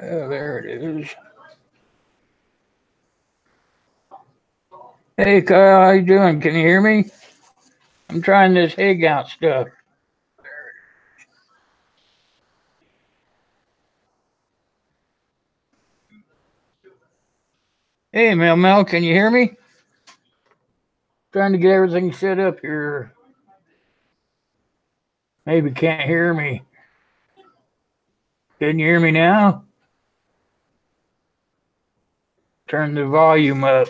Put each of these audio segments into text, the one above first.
Oh, there it is. Hey, Kyle, how you doing? Can you hear me? I'm trying this Hangout stuff. Hey, Mel, can you hear me? Trying to get everything set up here. Maybe can't hear me. Can you hear me now? Turn the volume up.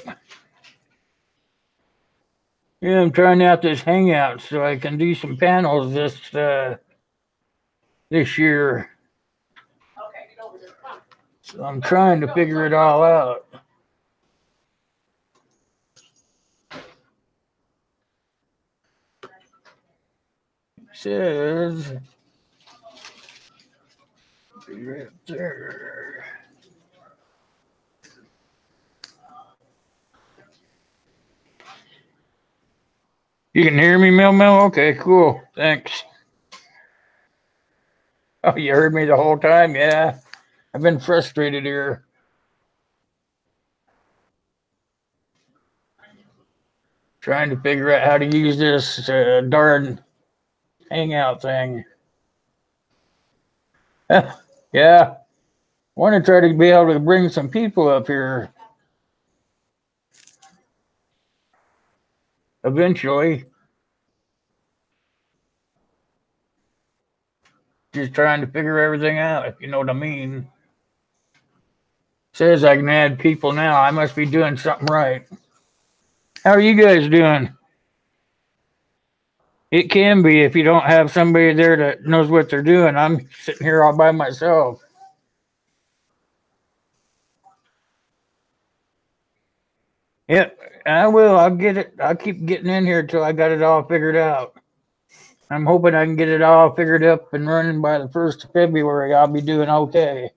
Yeah, I'm trying out this Hangout so I can do some panels this year. So I'm trying to figure it all out. It says right there. You can hear me, Mel? Okay, cool. Thanks. Oh, you heard me the whole time? Yeah. I've been frustrated here. Trying to figure out how to use this darn Hangout thing. Yeah. Want to try to be able to bring some people up here eventually. Just trying to figure everything out, if you know what I mean. Says I can add people now. I must be doing something right. How are you guys doing? It can be if you don't have somebody there that knows what they're doing. I'm sitting here all by myself. Yep, I will. I'll get it. I'll keep getting in here till I got it all figured out. I'm hoping I can get it all figured up and running by the 1st of February. I'll be doing okay.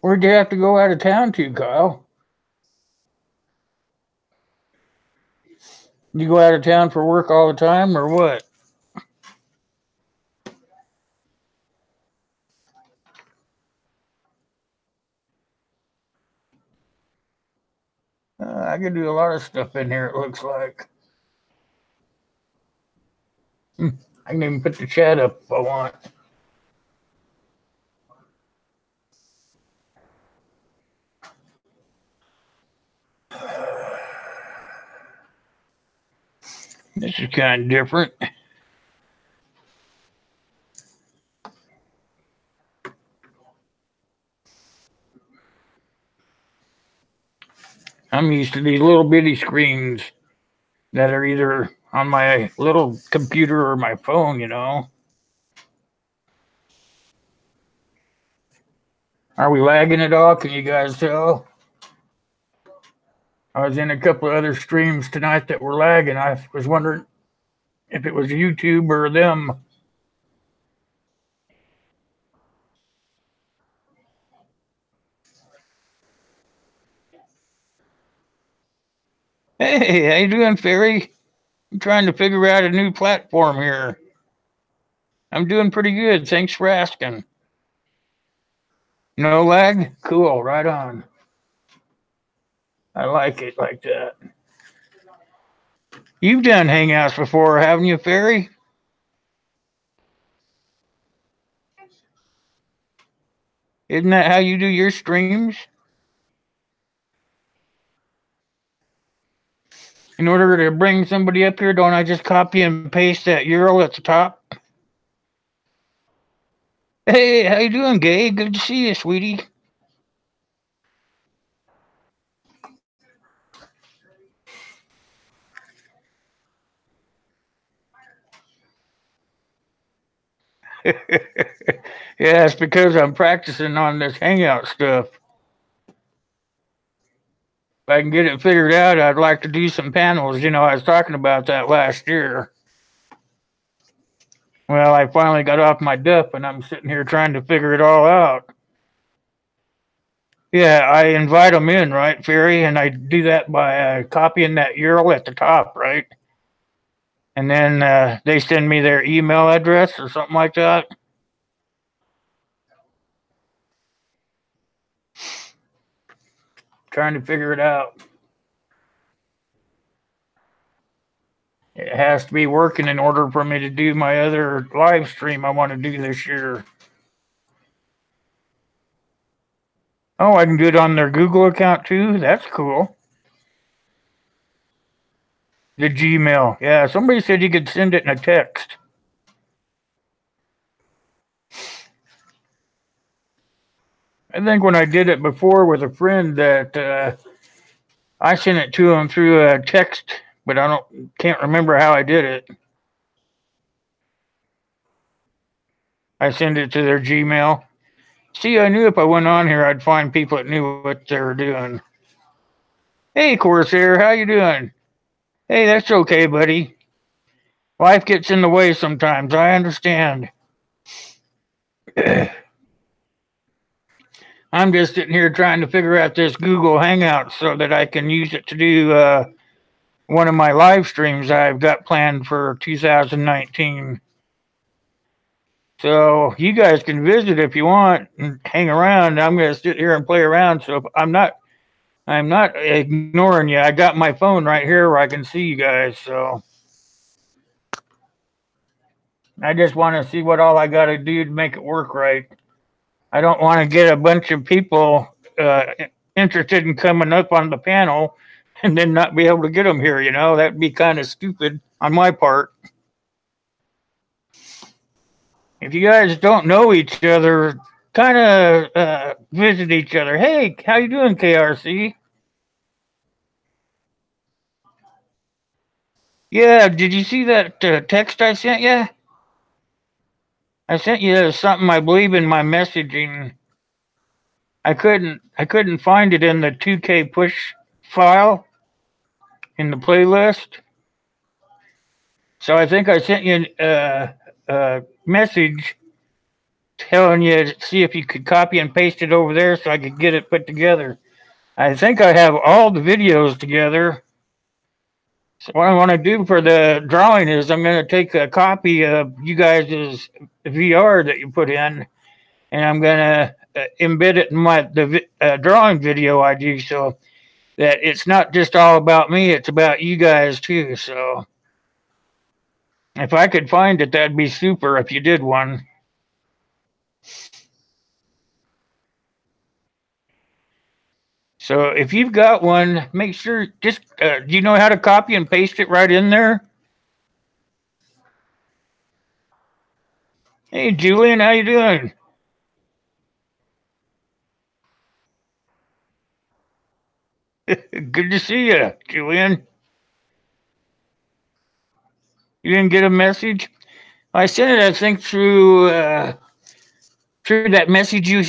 Where'd you have to go out of town to, Kyle? You go out of town for work all the time or what? I can do a lot of stuff in here, it looks like. I can even put the chat up if I want. This is kind of different. I'm used to these little bitty screens that are either on my little computer or my phone, you know. Are we lagging at all? Can you guys tell? I was in a couple of other streams tonight that were lagging. I was wondering if it was YouTube or them. Hey, how you doing, Ferry? I'm trying to figure out a new platform here. I'm doing pretty good. Thanks for asking. No lag? Cool, right on. I like it like that. You've done Hangouts before, haven't you, Ferry? Isn't that how you do your streams? In order to bring somebody up here, don't I just copy and paste that URL at the top? Hey, how you doing, Gay? Good to see you, sweetie. Yeah, it's because I'm practicing on this Hangout stuff. If I can get it figured out, I'd like to do some panels. You know, I was talking about that last year. Well, I finally got off my duff and I'm sitting here trying to figure it all out. Yeah, I invite them in, right, Ferry? And I do that by copying that URL at the top, right? and then they send me their email address or something like that. Trying to figure it out. It has to be working in order for me to do my other live stream I want to do this year. Oh, I can do it on their Google account too? That's cool. The Gmail. Yeah, somebody said you could send it in a text. I think when I did it before with a friend that I sent it to him through a text, but can't remember how I did it. I sent it to their Gmail. See, I knew if I went on here, I'd find people that knew what they were doing. Hey, Corsair, how you doing? Hey, that's okay, buddy. Life gets in the way sometimes. I understand. I'm just sitting here trying to figure out this Google Hangouts so that I can use it to do one of my live streams I've got planned for 2019. So you guys can visit if you want and hang around. I'm going to sit here and play around. So I'm not ignoring you. I got my phone right here where I can see you guys. So I just want to see what all I got to do to make it work right. I don't want to get a bunch of people interested in coming up on the panel and then not be able to get them here. That'd be kind of stupid on my part. If you guys don't know each other, kind of visit each other. Hey, how you doing, KRC? Yeah, did you see that text I sent you? I sent you something, I believe, in my messaging. I couldn't find it in the 2K push file in the playlist. So I think I sent you a message telling you to see if you could copy and paste it over there so I could get it put together. I think I have all the videos together. So what I want to do for the drawing is I'm going to take a copy of you guys' VR that you put in, and I'm going to embed it in the drawing video I do so that it's not just all about me, it's about you guys too. So if I could find it, that'd be super if you did one. So if you've got one, make sure do you know how to copy and paste it right in there? Hey, Julian, how you doing? Good to see you, Julian. You didn't get a message? I sent it, I think, through that message you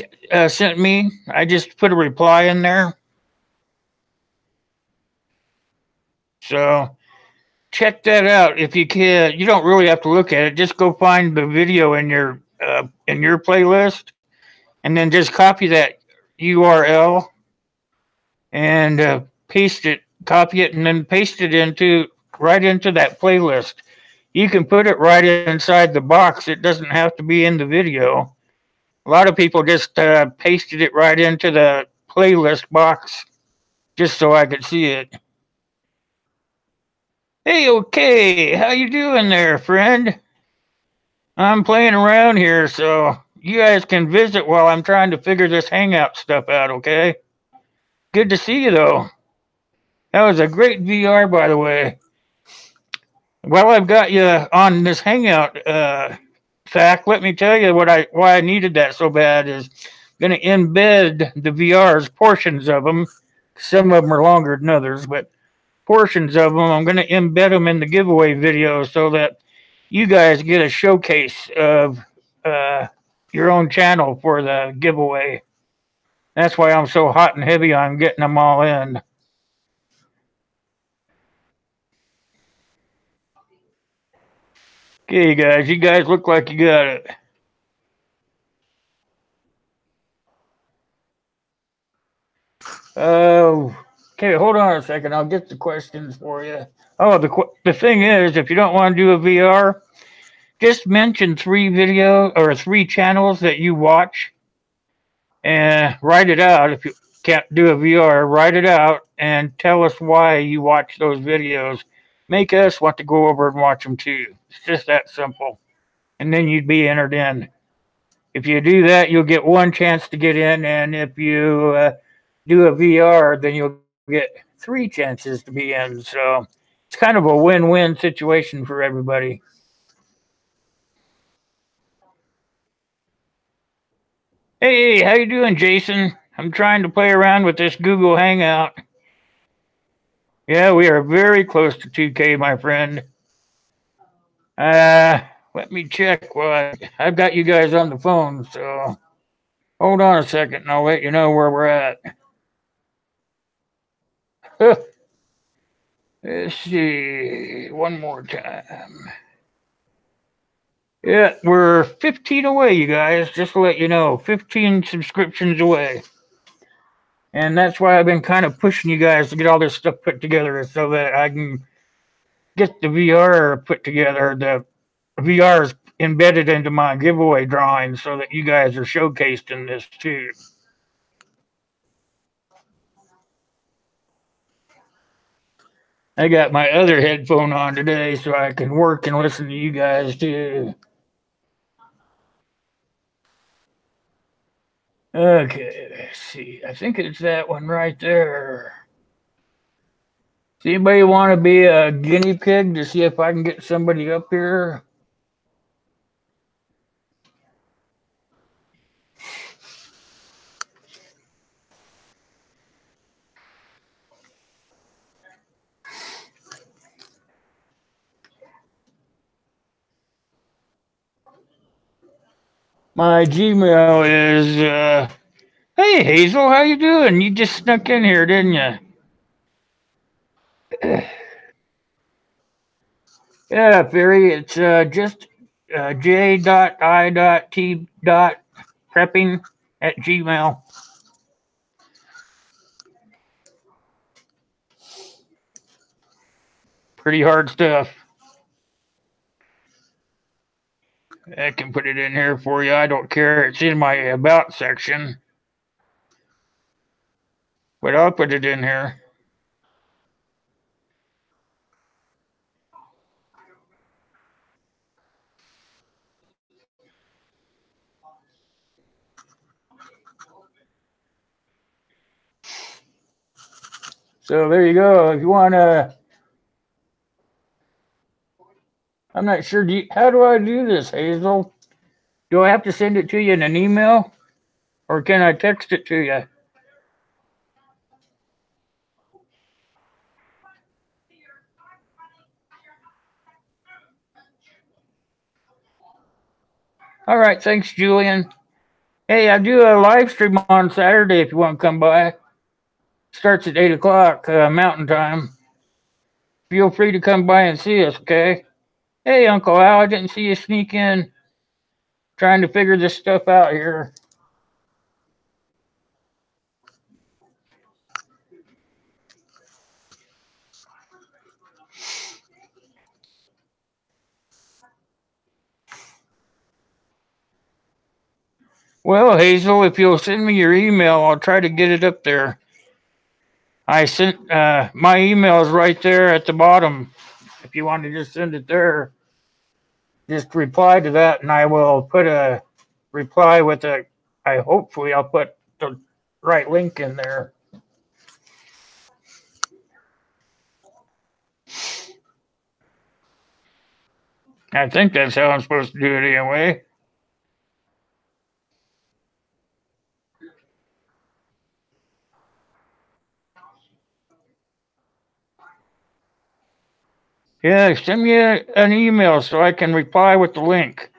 sent me. I just put a reply in there. So check that out if you can. You don't really have to look at it. Just go find the video in your playlist, and then just copy that URL and paste it. Copy it and then paste it right into that playlist. You can put it right inside the box. It doesn't have to be in the video. A lot of people just pasted it right into the playlist box just so I could see it. Hey, okay, how you doing there, friend? I'm playing around here, so you guys can visit while I'm trying to figure this Hangout stuff out, okay? Good to see you, though. That was a great VR, by the way. While I've got you on this Hangout fact, let me tell you why I needed that so bad is going to embed the VRs, portions of them. Some of them are longer than others, but portions of them, I'm going to embed them in the giveaway video so that you guys get a showcase of your own channel for the giveaway. That's why I'm so hot and heavy on getting them all in. Okay, guys, you guys look like you got it. Okay, hold on a second. I'll get the questions for you. Oh, the thing is, if you don't want to do a VR, just mention 3 channels that you watch and write it out. If you can't do a VR, write it out and tell us why you watch those videos. Make us want to go over and watch them too. It's just that simple. And then you'd be entered in. If you do that, you'll get one chance to get in, and if you do a VR, then you'll get 3 chances to be in. So it's kind of a win-win situation for everybody. Hey, how you doing, Jason? I'm trying to play around with this Google Hangout. Yeah, we are very close to 2K, my friend. Let me check. Well, I've got you guys on the phone, so hold on a second, and I'll let you know where we're at. Let's see. One more time. Yeah, we're 15 away, you guys. Just to let you know, 15 subscriptions away. And that's why I've been kind of pushing you guys to get all this stuff put together so that I can get the VR put together. The VR is embedded into my giveaway drawing so that you guys are showcased in this too. I got my other headphone on today so I can work and listen to you guys too. Okay, let's see. I think it's that one right there. Does anybody want to be a guinea pig to see if I can get somebody up here? My Gmail is hey Hazel, how you doing? You just snuck in here, didn't you? Yeah, Fury, it's just j.i.t.prepping@gmail. Pretty hard stuff. I can put it in here for you. I don't care. It's in my about section. But I'll put it in here. So there you go. If you want to, I'm not sure. How do I do this, Hazel? Do I have to send it to you in an email? Or can I text it to you? All right. Thanks, Julian. Hey, I do a live stream on Saturday if you want to come by. Starts at 8 o'clock Mountain Time. Feel free to come by and see us, okay? Hey, Uncle Al, I didn't see you sneak in. Trying to figure this stuff out here. Well, Hazel, if you'll send me your email, I'll try to get it up there. I sent my email is right there at the bottom. If you want to just send it there, just reply to that, and I will put a reply with a. Hopefully I'll put the right link in there. I think that's how I'm supposed to do it anyway. Yeah, send me an email so I can reply with the link.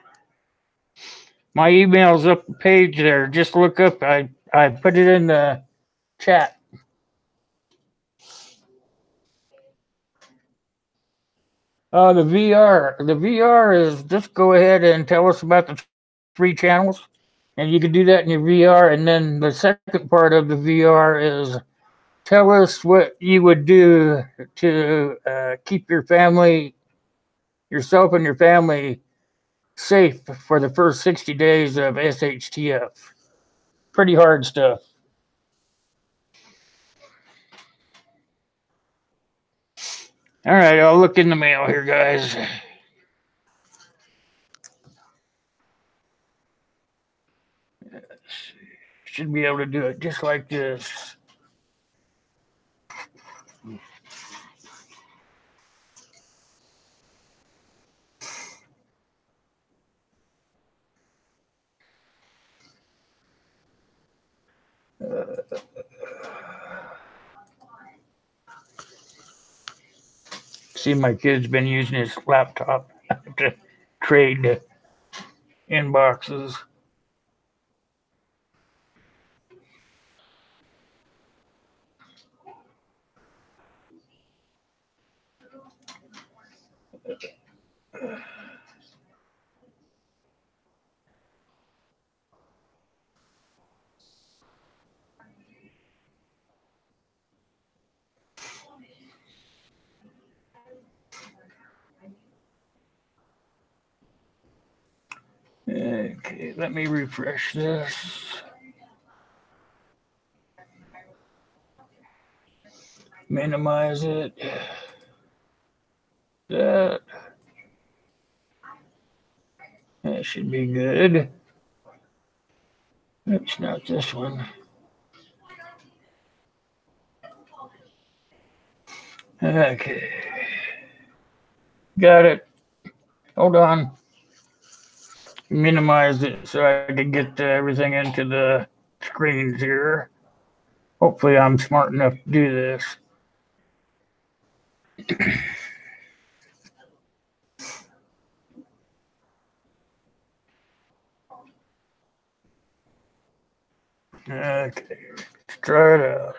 My email's up the page there. Just look up. I put it in the chat. The VR. The VR is just go ahead and tell us about the 3 channels, and you can do that in your VR. And then the second part of the VR is tell us what you would do to keep yourself and your family safe for the first 60 days of SHTF. Pretty hard stuff. All right, I'll look in the mail here, guys. Should be able to do it just like this. See, my kid's been using his laptop to trade inboxes. Okay, let me refresh this. Minimize it. That should be good. It's not this one. Okay. Got it. Hold on. Minimize it so I can get everything into the screens here. Hopefully I'm smart enough to do this. Okay, let's try it out.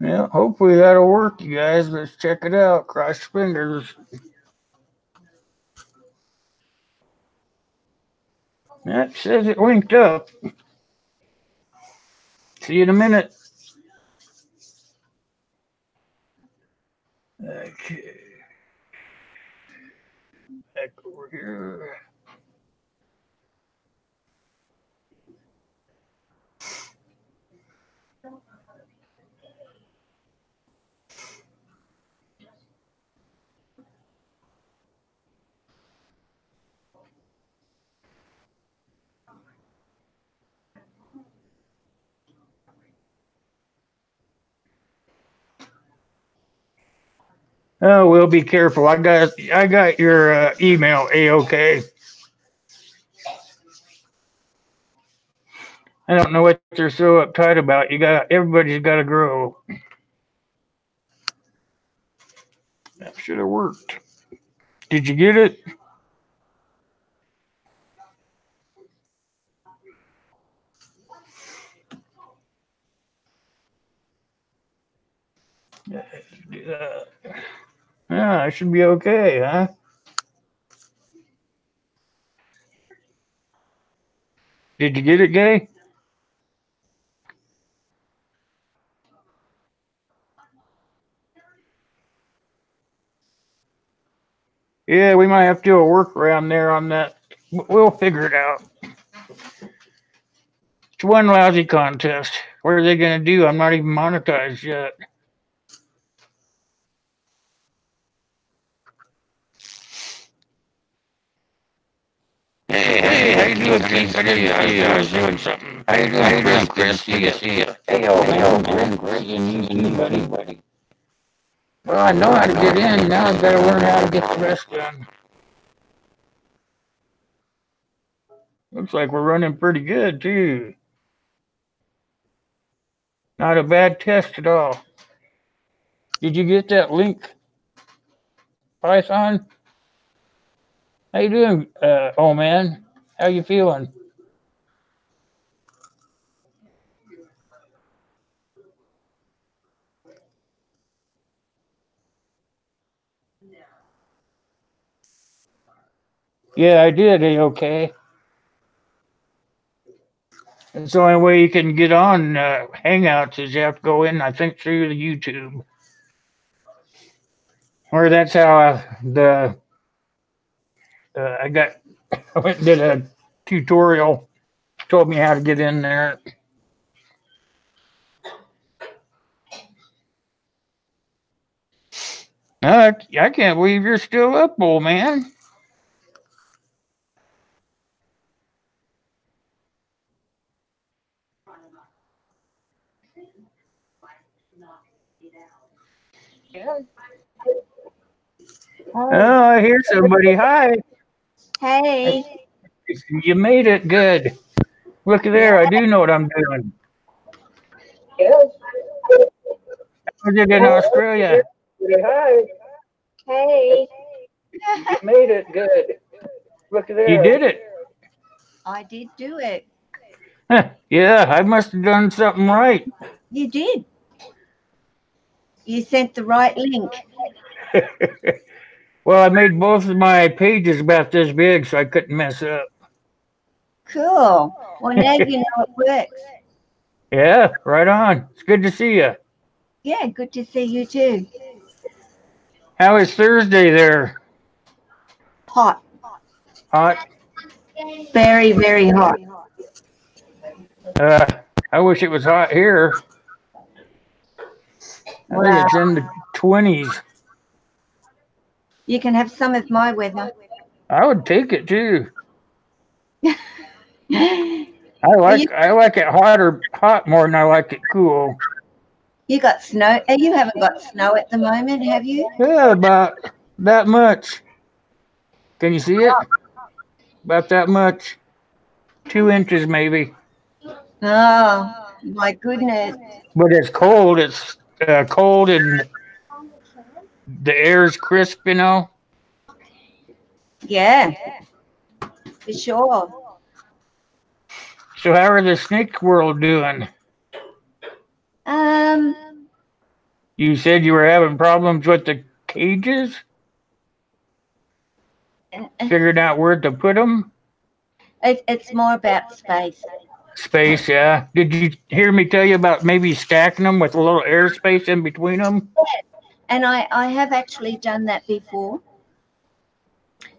Yeah, hopefully that'll work, you guys. Let's check it out. Cross your fingers. That says it linked up. See you in a minute. Okay. Back over here. Oh, we'll be careful. I got your email. A-OK. I don't know what you're so uptight about. Everybody's got to grow. That should have worked. Did you get it? Yeah, I should be okay, huh? Did you get it, Gay? Yeah, we might have to do a workaround there on that. We'll figure it out. It's one lousy contest. What are they going to do? I'm not even monetized yet. Hey, how you doing, Chris? I was doing something. How you doing, Chris? See ya. Hey, great. Anybody? Well, I know how to get in. Now I've got to learn how to get the rest done. Looks like we're running pretty good, too. Not a bad test at all. Did you get that link, Python? How you doing, oh man? How you feeling? Yeah, I did. Okay. It's the only way you can get on Hangouts is you have to go in, I think, through the YouTube. Or that's how I got. I went and did a tutorial. Told me how to get in there. I can't believe you're still up, old man. Oh, I hear somebody. Hi. Hey. You made it good. Look Yeah. there. I do know what I'm doing. I did in Australia. Hi. Hey. You made it good. Look there. You did it. I did do it. Yeah, I must have done something right. You did. You sent the right link. Well, I made both of my pages about this big, so I couldn't mess up. Cool. Well, now you know it works. Yeah, right on. It's good to see you. Yeah, good to see you too. How is Thursday there? Hot. Hot? Very, very hot. Uh, I wish it was hot here. I think Wow. it's in the 20s. You can have some of my weather. I would take it too. you I like it hot more than I like it cool. you got snow. You haven't got snow at the moment, have you? Yeah, about that much. Can you see it? About that much. 2 inches maybe. Oh, my goodness. But it's cold. It's cold and the air's crisp, you know. Yeah, for sure. So how are the snake world doing? Um, You said you were having problems with the cages? Figuring out where to put them? it's more about space. Space, yeah. Did you hear me tell you about maybe stacking them with a little airspace in between them? And I have actually done that before.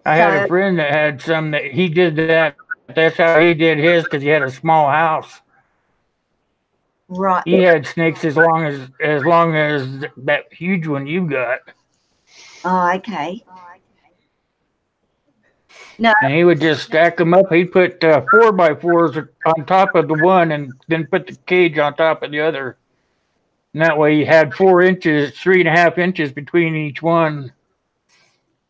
I had a So, friend that had some that he did that. That's how he did his because he had a small house. right. He had snakes as long as that huge one you got. Oh, okay. No, And he would just stack them up. He'd put 4x4s on top of the one and then put the cage on top of the other. And that way you had 4 inches, 3.5 inches between each one.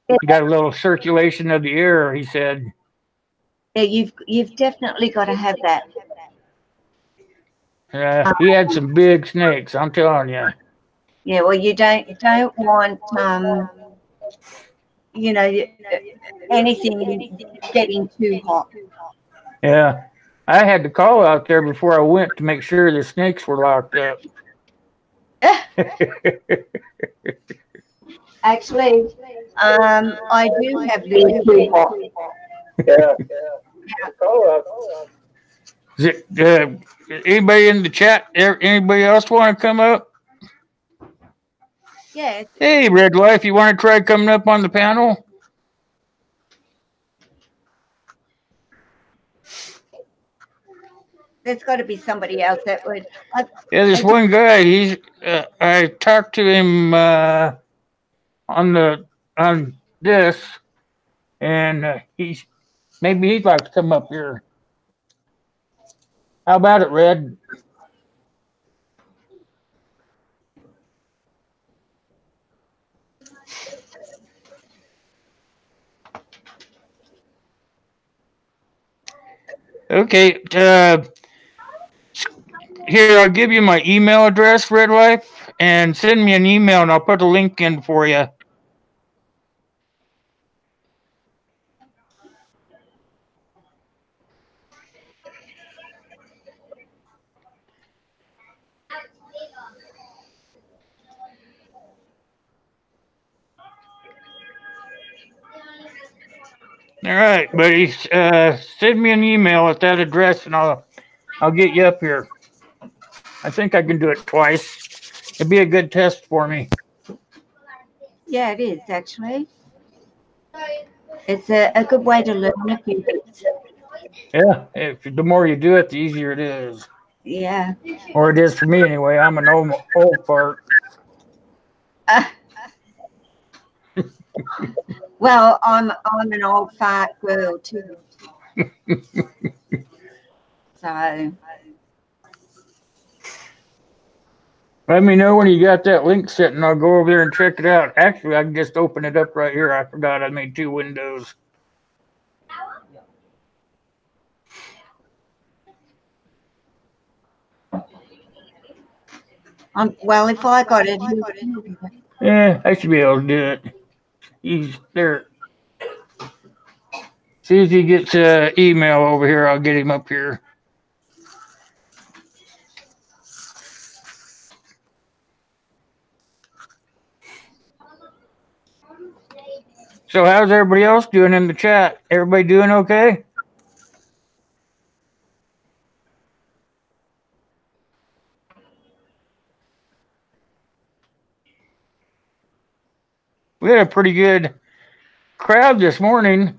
You got a little circulation of the air, he said. yeah, you've definitely got to have that. He had some big snakes, I'm telling you. Yeah, well, you don't want you know anything getting too hot. Yeah. I had to call out there before I went to make sure the snakes were locked up. Actually, I do have the too hot. Yeah. Is it, anybody in the chat? Anybody else want to come up? Yeah, Hey, Red Life, you want to try coming up on the panel? there's got to be somebody else that would. Yeah, this one guy. I talked to him on this, and maybe he'd like to come up here. How about it, Red? Okay. Here, I'll give you my email address, Red Life, and send me an email, and I'll put a link in for you. All right, buddy. Send me an email at that address, and I'll get you up here. I think I can do it twice. It'd be a good test for me. Yeah, it is actually. It's a good way to learn a few bits. Yeah, the more you do it, the easier it is. Yeah. Or it is for me anyway. I'm an old fart. Uh, well, I'm an old fart girl too. So Let me know when you got that link set, and I'll go over there and check it out. Actually, I can just open it up right here. I forgot I made 2 windows. well, if I got it, Yeah, I should be able to do it. He's there. As soon as he gets email over here, I'll get him up here. So how's everybody else doing in the chat? Everybody doing okay? We had a pretty good crowd this morning.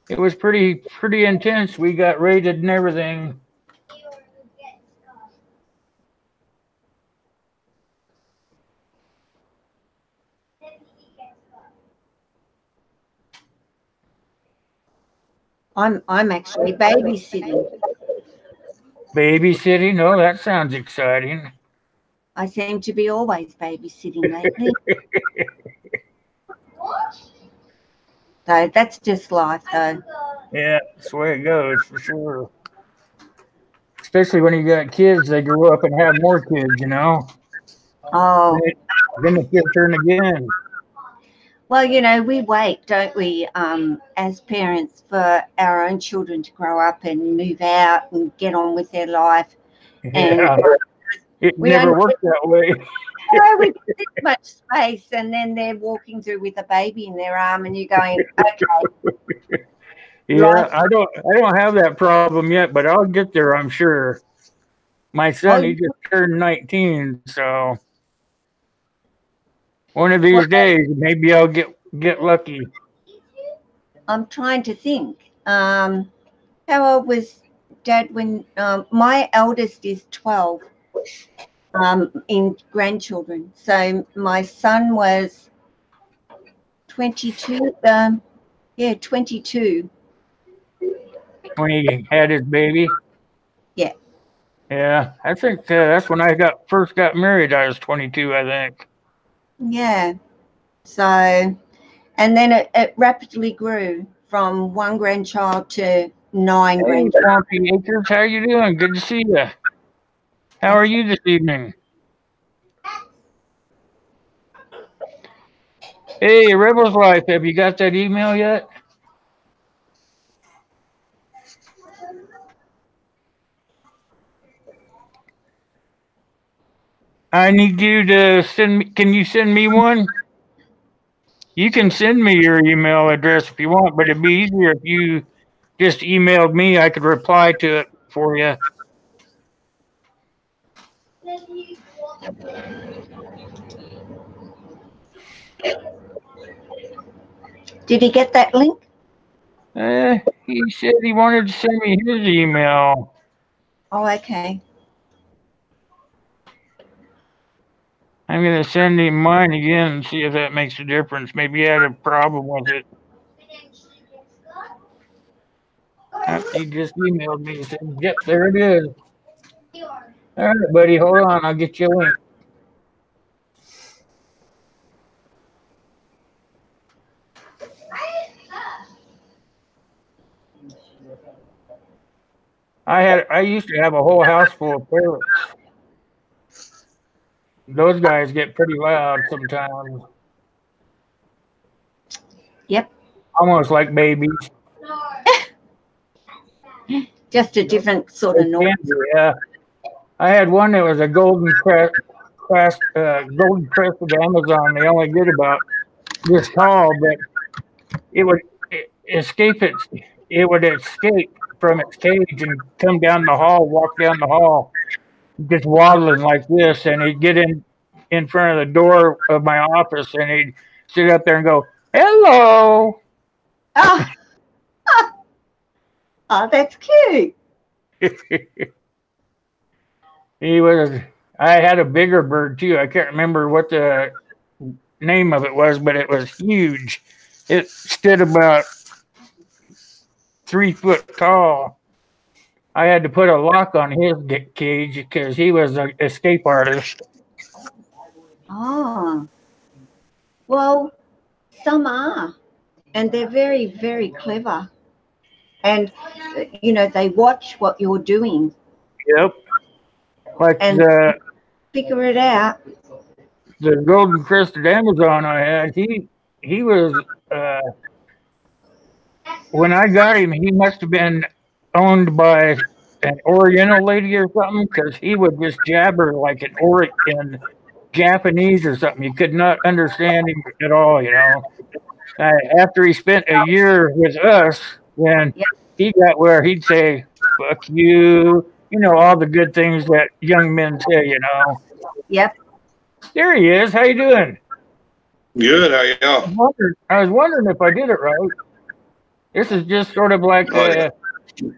It was pretty intense. We got rated and everything. I'm actually babysitting. Babysitting? Oh, that sounds exciting. I seem to be always babysitting lately. So that's just life, though. Yeah, that's the way it goes for sure. Especially when you got kids, they grow up and have more kids, you know. Oh, Then it's your turn again. well, we wait, don't we, as parents, for our own children to grow up and move out and get on with their life. And Yeah, it we never only worked that way. we get this much space, and then they're walking through with a baby in their arm, and you're going, okay, Yeah, life. I don't have that problem yet, but I'll get there, I'm sure. My son, he Oh, just turned 19, so one of well, these days, maybe I'll get lucky. I'm trying to think. How old was Dad when my eldest is 12 in grandchildren? So my son was 22. Yeah, 22. When he had his baby. Yeah, Yeah, I think that's when I first got married. I was 22, I think. yeah. So, and then it rapidly grew from one grandchild to 9 Hey, grandchildren. Swampy Acres, how you doing? Good to see you. How are you this evening? Hey, Rebel's Life, have you got that email yet? I need you to send me. Can you send me one? You can send me your email address if you want, but it'd be easier if you just emailed me. I could reply to it for you. Did he get that link? He said he wanted to send me his email. Oh, okay. I'm going to send him mine again and see if that makes a difference. Maybe he had a problem with it. He just emailed me and said, yep, there it is. All right, buddy, hold on. I'll get you a link. I used to have a whole house full of parrots. Those guys get pretty loud sometimes. Yep. Almost like babies. Just a different sort of noise. Yeah. I had one that was a golden crested Amazon. They only get about this tall, but escape it would escape from its cage and come down the hall, walk down the hall, just waddling like this, and he'd get in front of the door of my office, and he'd sit up there and go, "Hello." Oh, oh, that's cute. He was. I had a bigger bird too. I can't remember what the name of it was, but it was huge. It stood about 3 foot tall. I had to put a lock on his cage because he was an escape artist. Oh, well, some are, and they're very, very clever. And, they watch what you're doing Yep, like and figure it out. the golden crested Amazon I had. He was when I got him. He must have been owned by an Oriental lady or something because he would just jabber like in Japanese or something. You could not understand him at all. After he spent a year with us, then Yep, he got where he'd say, "Fuck you," all the good things that young men say. yep. There he is. How you doing? Good, how y'all? I was wondering if I did it right. This is just sort of like Oh, yeah.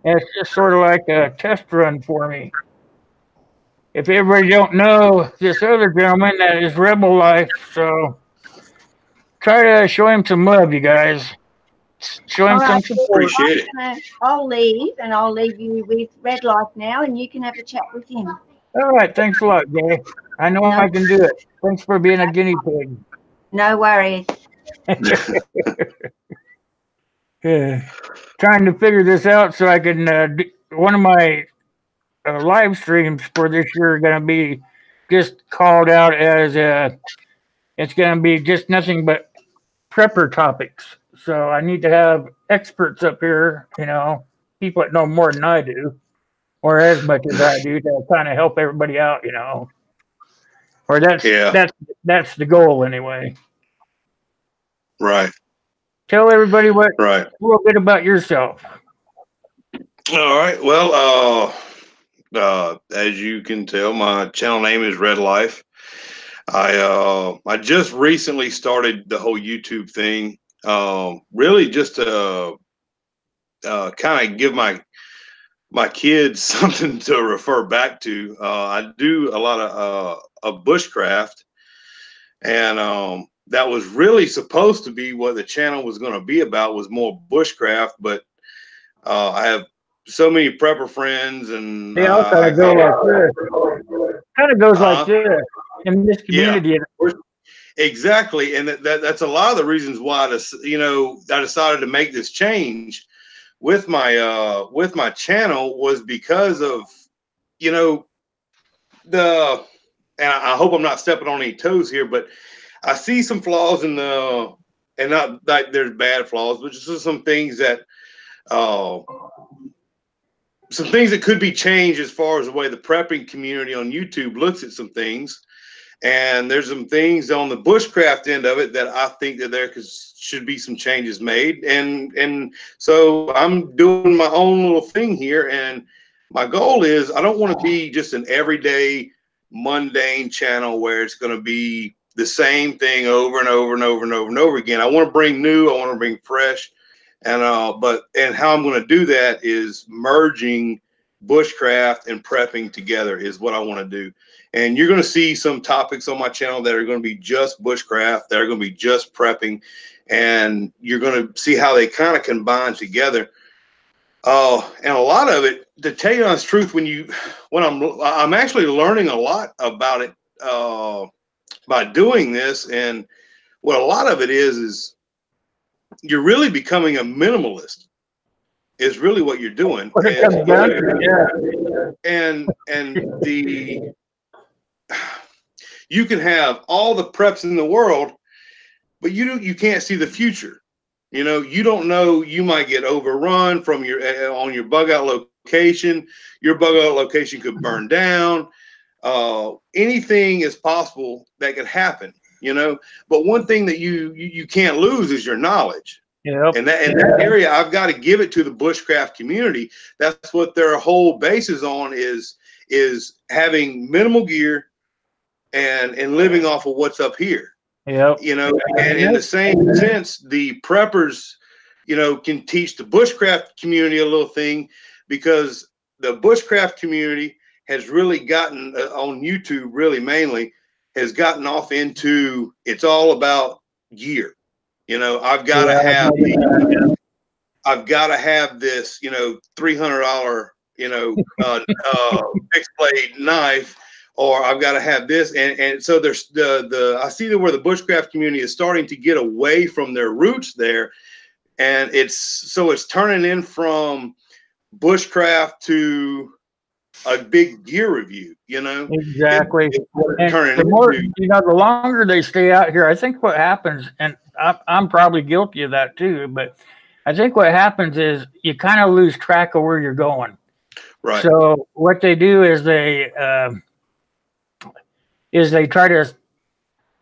it's just sort of like a test run for me. If everybody don't know this other gentleman, that is Rebel Life. So try to show him some love, you guys. Show All him some right, support. Appreciate it. I'll leave, and I'll leave you with Red Life now, and you can have a chat with him. All right, thanks a lot, Gay. I know I can do it. Thanks for being a guinea pig. No worries. Trying to figure this out so I can one of my live streams for this year are going to be just called out as it's going to be just nothing but prepper topics. So I need to have experts up here, people that know more than I do, or as much as I do, to kind of help everybody out, Or Yeah. that's the goal anyway. Right. Tell everybody a little bit about yourself. All right. Well, as you can tell, my channel name is Red Life. I just recently started the whole YouTube thing. Really just to kind of give my kids something to refer back to. I do a lot of bushcraft, and that was really supposed to be what the channel was going to be about, was more bushcraft. But I have so many prepper friends, and They all kind of go like this. Kind of goes like this in this community. Yeah, exactly, and that's a lot of the reasons why I decided to make this change with my channel, was because of the, and I hope I'm not stepping on any toes here, but I see some flaws in and not like there's bad flaws, but just some things that could be changed as far as the way the prepping community on YouTube looks at some things. And there's some things on the bushcraft end of it that I think that there should be some changes made. And so I'm doing my own little thing here. And my goal is, I don't want to be just an everyday mundane channel where it's going to be the same thing over and over and over and over and over again. I want to bring new, I want to bring fresh. And how I'm going to do that is merging bushcraft and prepping together is what I want to do. And you're going to see some topics on my channel that are going to be just bushcraft, that are going to be just prepping, and you're going to see how they kind of combine together. And a lot of it, to tell you the honest truth, I'm actually learning a lot about it by doing this. And what a lot of it is you're really becoming a minimalist. Is really what you're doing. And you can have all the preps in the world, but you can't see the future. You don't know, you might get overrun from on your bug out location. Your bug out location could burn down. Anything is possible that could happen, But one thing that you can't lose is your knowledge. Yep. And that area, I've got to give it to the bushcraft community. That's what their whole base is on, is having minimal gear and living off of what's up here. Yep. You know, and in the same sense, the preppers, you know, can teach the bushcraft community a little thing, because the bushcraft community has really gotten on YouTube, really mainly has gotten off into, it's all about gear. You know, I've got to have this, you know, $300, you know, fixed blade knife, or I've got to have this. And so there's I see that where the bushcraft community is starting to get away from their roots there. And it's turning in from bushcraft to a big gear review, you know. Exactly. The more, you know, the longer they stay out here, I think what happens, and I'm probably guilty of that too, but I think what happens is you kind of lose track of where you're going. Right. So what they do is they try to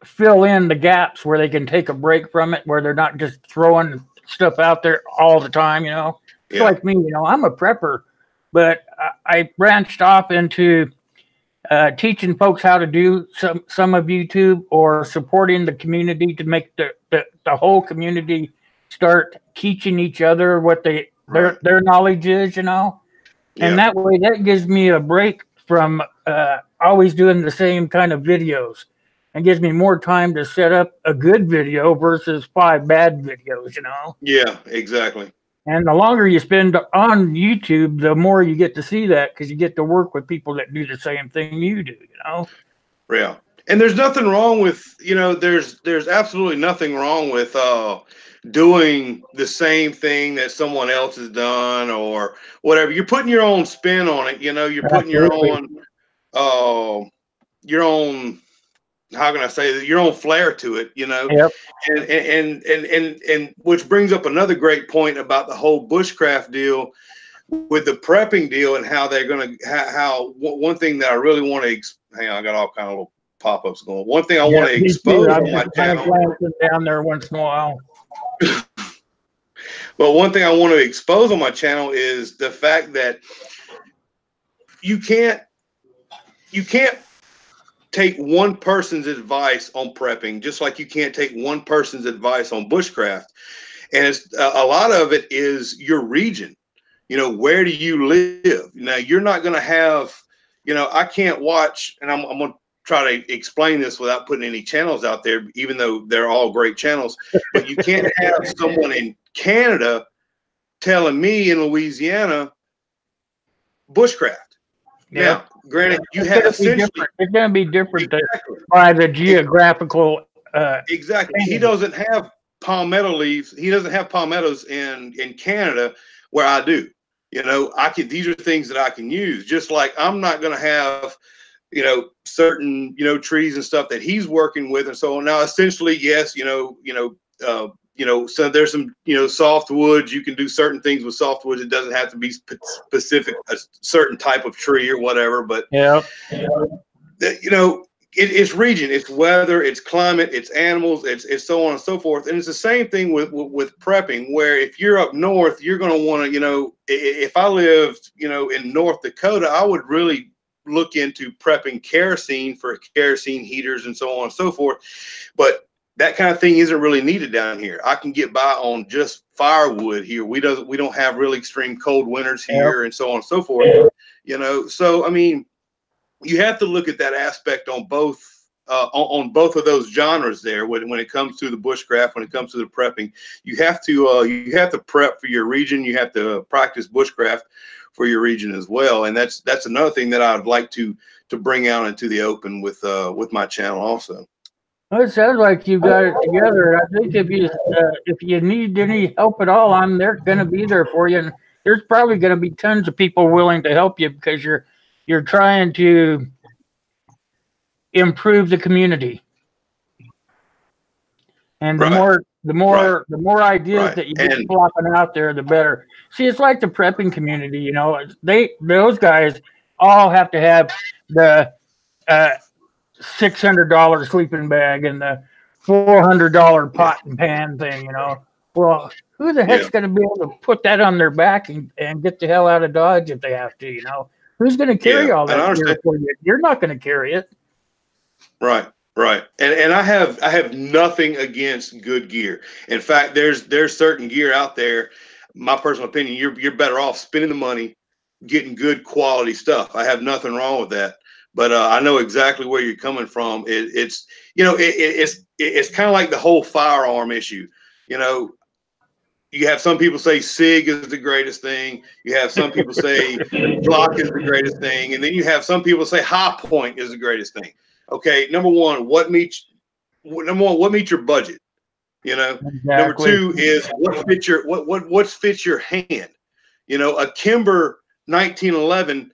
fill in the gaps where they can take a break from it, where they're not just throwing stuff out there all the time, you know. It's like me, you know, I'm a prepper, but I branched off into teaching folks how to do some of YouTube, or supporting the community to make the whole community start teaching each other what their knowledge is, you know. And that way, that gives me a break from always doing the same kind of videos, and gives me more time to set up a good video versus 5 bad videos, you know. Yeah, exactly. And the longer you spend on YouTube, the more you get to see that, because you get to work with people that do the same thing you do, you know? Yeah. And there's nothing wrong with, you know, there's absolutely nothing wrong with doing the same thing that someone else has done or whatever. You're putting your own spin on it, you know, you're putting your own, how can I say that, your own flair to it, you know. Yep. And which brings up another great point about the whole bushcraft deal with the prepping deal, and how they're going to, how one thing that I really want to, hang on, I got all kind of little pop-ups going. One thing I want to expose on my channel, down there once in a while. But one thing I want to expose on my channel is the fact that you can't take one person's advice on prepping, just like you can't take one person's advice on bushcraft. And it's a lot of it is your region. You know, where do you live? Now, you're not going to have, you know, I can't watch, and I'm going to try to explain this without putting any channels out there, even though they're all great channels, but you can't have someone in Canada telling me in Louisiana bushcraft. Yeah. Now, granted, you have essentially, it's going to be different by the geographical. Exactly. He doesn't have palmetto leaves. He doesn't have palmettos in Canada where I do. You know, these are things that I can use. Just like I'm not going to have, you know, certain, you know, trees and stuff that he's working with, and so on. Now, essentially, yes, so there's some, you know, softwoods. You can do certain things with softwoods. It doesn't have to be specific, a certain type of tree or whatever. But yeah, you know, it's region, it's weather, it's climate, it's animals, it's so on and so forth. And it's the same thing with prepping, where if you're up north, you're going to want to, you know, if I lived, you know, in North Dakota, I would really look into prepping kerosene for kerosene heaters and so on and so forth. But that kind of thing isn't really needed down here. I can get by on just firewood here. We don't have really extreme cold winters here, and so on and so forth. You know, so I mean, you have to look at that aspect on both of those genres there. When it comes to the bushcraft, when it comes to the prepping, you have to prep for your region. You have to practice bushcraft for your region as well. And that's another thing that I'd like to bring out into the open with my channel also. Well, it sounds like you got it together. I think if you need any help at all, I'm there, going to be there for you. And there's probably going to be tons of people willing to help you, because you're trying to improve the community. And the more ideas that you get flopping out there, the better. See, it's like the prepping community, you know. Those guys all have to have the $600 sleeping bag and the $400 pot and pan thing, you know. Well, who the heck's going to be able to put that on their back and get the hell out of Dodge if they have to? You know, who's going to carry all that gear for you? You're not going to carry it. Right. Right. And I have nothing against good gear. In fact, there's certain gear out there, my personal opinion, you're better off spending the money getting good quality stuff. I have nothing wrong with that. But I know exactly where you're coming from. It's kind of like the whole firearm issue. You know, you have some people say SIG is the greatest thing. You have some people say Glock is the greatest thing. And then you have some people say High Point is the greatest thing. Okay, number one, what meets your budget? You know, Exactly. Number two is what fits your hand. You know, a Kimber 1911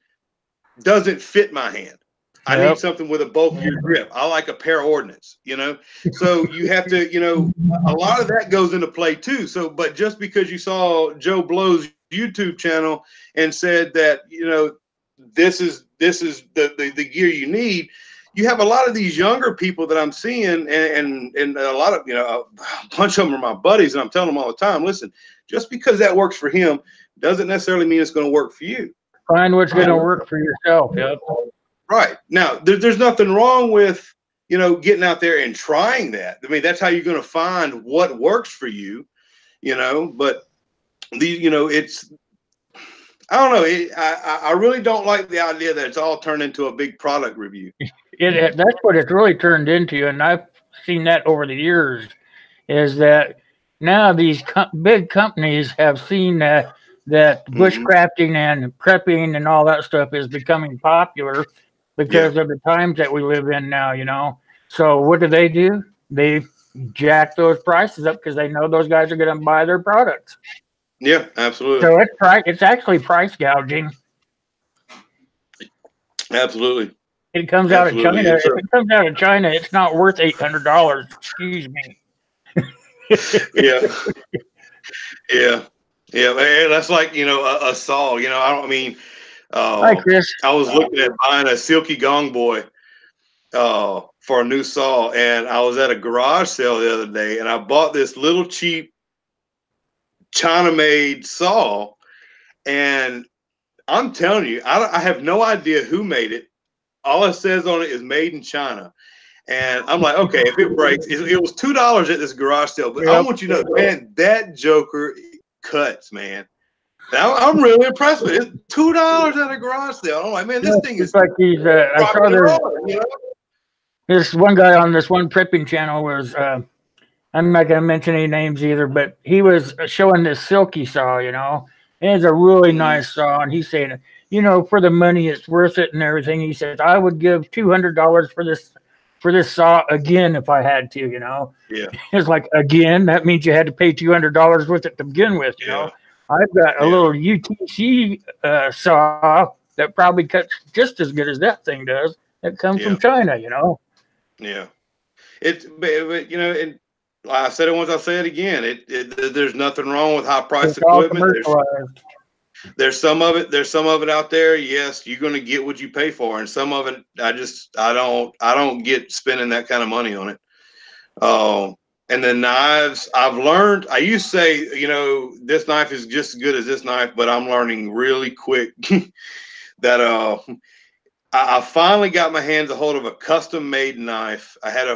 doesn't fit my hand. I need something with a bulkier grip. I like a Paraordnance, you know. So you have to, you know, a lot of that goes into play too. So, but just because you saw Joe Blow's YouTube channel and said that, you know, this is the gear you need, you have a lot of these younger people that I'm seeing, and a lot of, you know, a bunch of them are my buddies, and I'm telling them all the time, listen, just because that works for him doesn't necessarily mean it's going to work for you. Find what's going to work for yourself. Yep. Right. Now, there's nothing wrong with, you know, getting out there and trying that. I mean, that's how you're going to find what works for you, you know, but you know, I don't know. I really don't like the idea that it's all turned into a big product review. That's what it's really turned into, and I've seen that over the years. Is that now these big companies have seen that bushcrafting and prepping and all that stuff is becoming popular because of the times that we live in now. You know, so what do? They jack those prices up because they know those guys are going to buy their products. Yeah, absolutely. So it's actually price gouging. Absolutely. It comes out of China. If it comes out of China, it's not worth $800. Excuse me. Yeah. And that's like, you know, a saw. You know, Hi, Chris. I was looking at buying a Silky Gong Boy for a new saw, and I was at a garage sale the other day, and I bought this little cheap China-made saw, and I'm telling you, I have no idea who made it. All it says on it is made in China. And I'm like, okay, if it breaks, it was $2 at this garage sale. But I want you to know, man, that joker cuts, man. Now, I'm really impressed with it. It's $2 at a garage sale. I'm like, man, this thing is like these. I saw this one guy on this one prepping channel was. I'm not going to mention any names either, but he was showing this silky saw. You know, and it's a really nice saw, and he's saying, you know, for the money, it's worth it and everything. He says, I would give $200 for this saw again if I had to, you know. Yeah. It's like, again, that means you had to pay $200 with it to begin with, you know. I've got a little UTC saw that probably cuts just as good as that thing does. That comes from China, you know. Yeah. But you know, and I said it once, I'll say it again. There's nothing wrong with high-priced equipment. There's some of it out there. Yes, you're going to get what you pay for, and some of it, I don't get spending that kind of money on it. And the knives, I've learned. I used to say, you know, this knife is just as good as this knife, but I'm learning really quick that I finally got my hands a hold of a custom-made knife. I had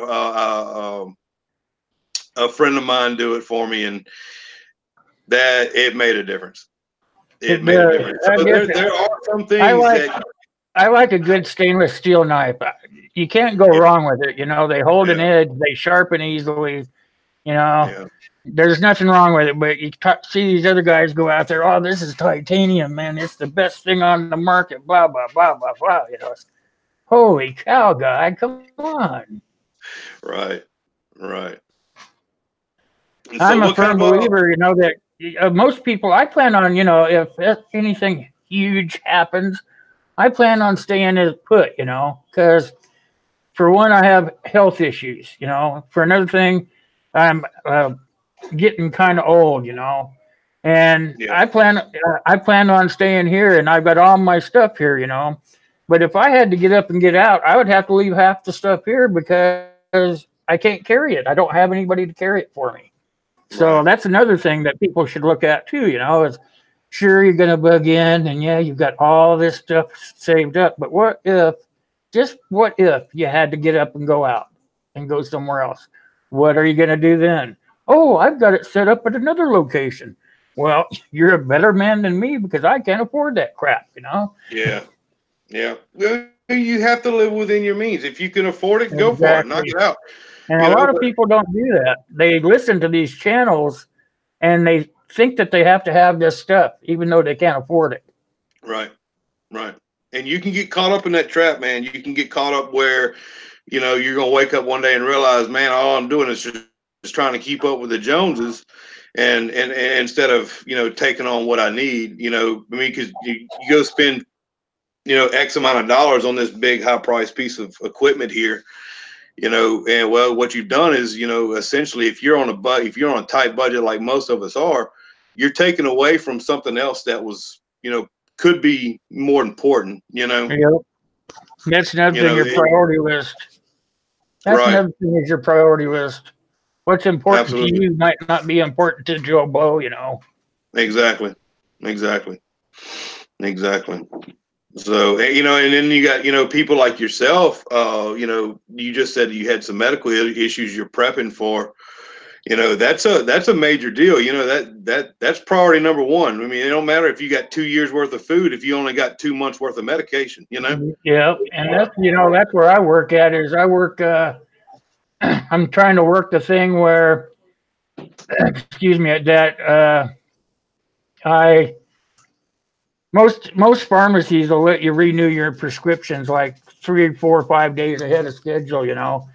a friend of mine do it for me, and that it made a difference. It made a difference. So there are some things I like a good stainless steel knife. You can't go wrong with it. You know, they hold an edge, they sharpen easily. You know, there's nothing wrong with it. But you see these other guys go out there, oh, this is titanium, man. It's the best thing on the market, blah, blah, blah, blah, blah. You know, holy cow, guy, come on. Right. So I'm a firm believer, you know, that most people, I plan on, you know, if anything huge happens, I plan on staying as put, you know, because for one, I have health issues, you know. For another thing, I'm getting kind of old, you know, and I plan on staying here, and I've got all my stuff here, you know. But if I had to get up and get out, I would have to leave half the stuff here because I can't carry it. I don't have anybody to carry it for me. So Right. that's another thing that people should look at too. You know, is sure you're going to bug in, and yeah, you've got all this stuff saved up, but what if, just what if you had to get up and go out and go somewhere else? What are you going to do then? Oh, I've got it set up at another location. Well, you're a better man than me because I can't afford that crap, you know? Yeah. Yeah. Well, you have to live within your means. If you can afford it, go for it. Knock Exactly. it out. And a You know, lot of but people don't do that. They listen to these channels and they think that they have to have this stuff, even though they can't afford it. right. Right. And you can get caught up in that trap, man. You can get caught up where, you know, you're gonna wake up one day and realize, man, all I'm doing is just trying to keep up with the Joneses, and instead of, you know, taking on what I need, you know, I mean, because you go spend, you know, X amount of dollars on this big high price piece of equipment here, you know, and well, what you've done is, you know, essentially, if you're on if you're on a tight budget like most of us are, you're taking away from something else that was, you know, could be more important, you know. Yep. That's another You thing, know, your priority list. That's right. another thing is your priority list. What's important to Absolutely. you might not be important to Joe Blow, you know. Exactly. Exactly. Exactly. So, you know, and then you got, you know, people like yourself, you know, you just said you had some medical issues you're prepping for. You know, that's a major deal. You know, that's priority number one. I mean, it don't matter if you got 2 years worth of food if you only got 2 months worth of medication, you know? Yeah, and that's, you know, that's where I work at is I work I'm trying to work the thing where excuse me, that I most pharmacies will let you renew your prescriptions like 3, 4, 5 days ahead of schedule, you know.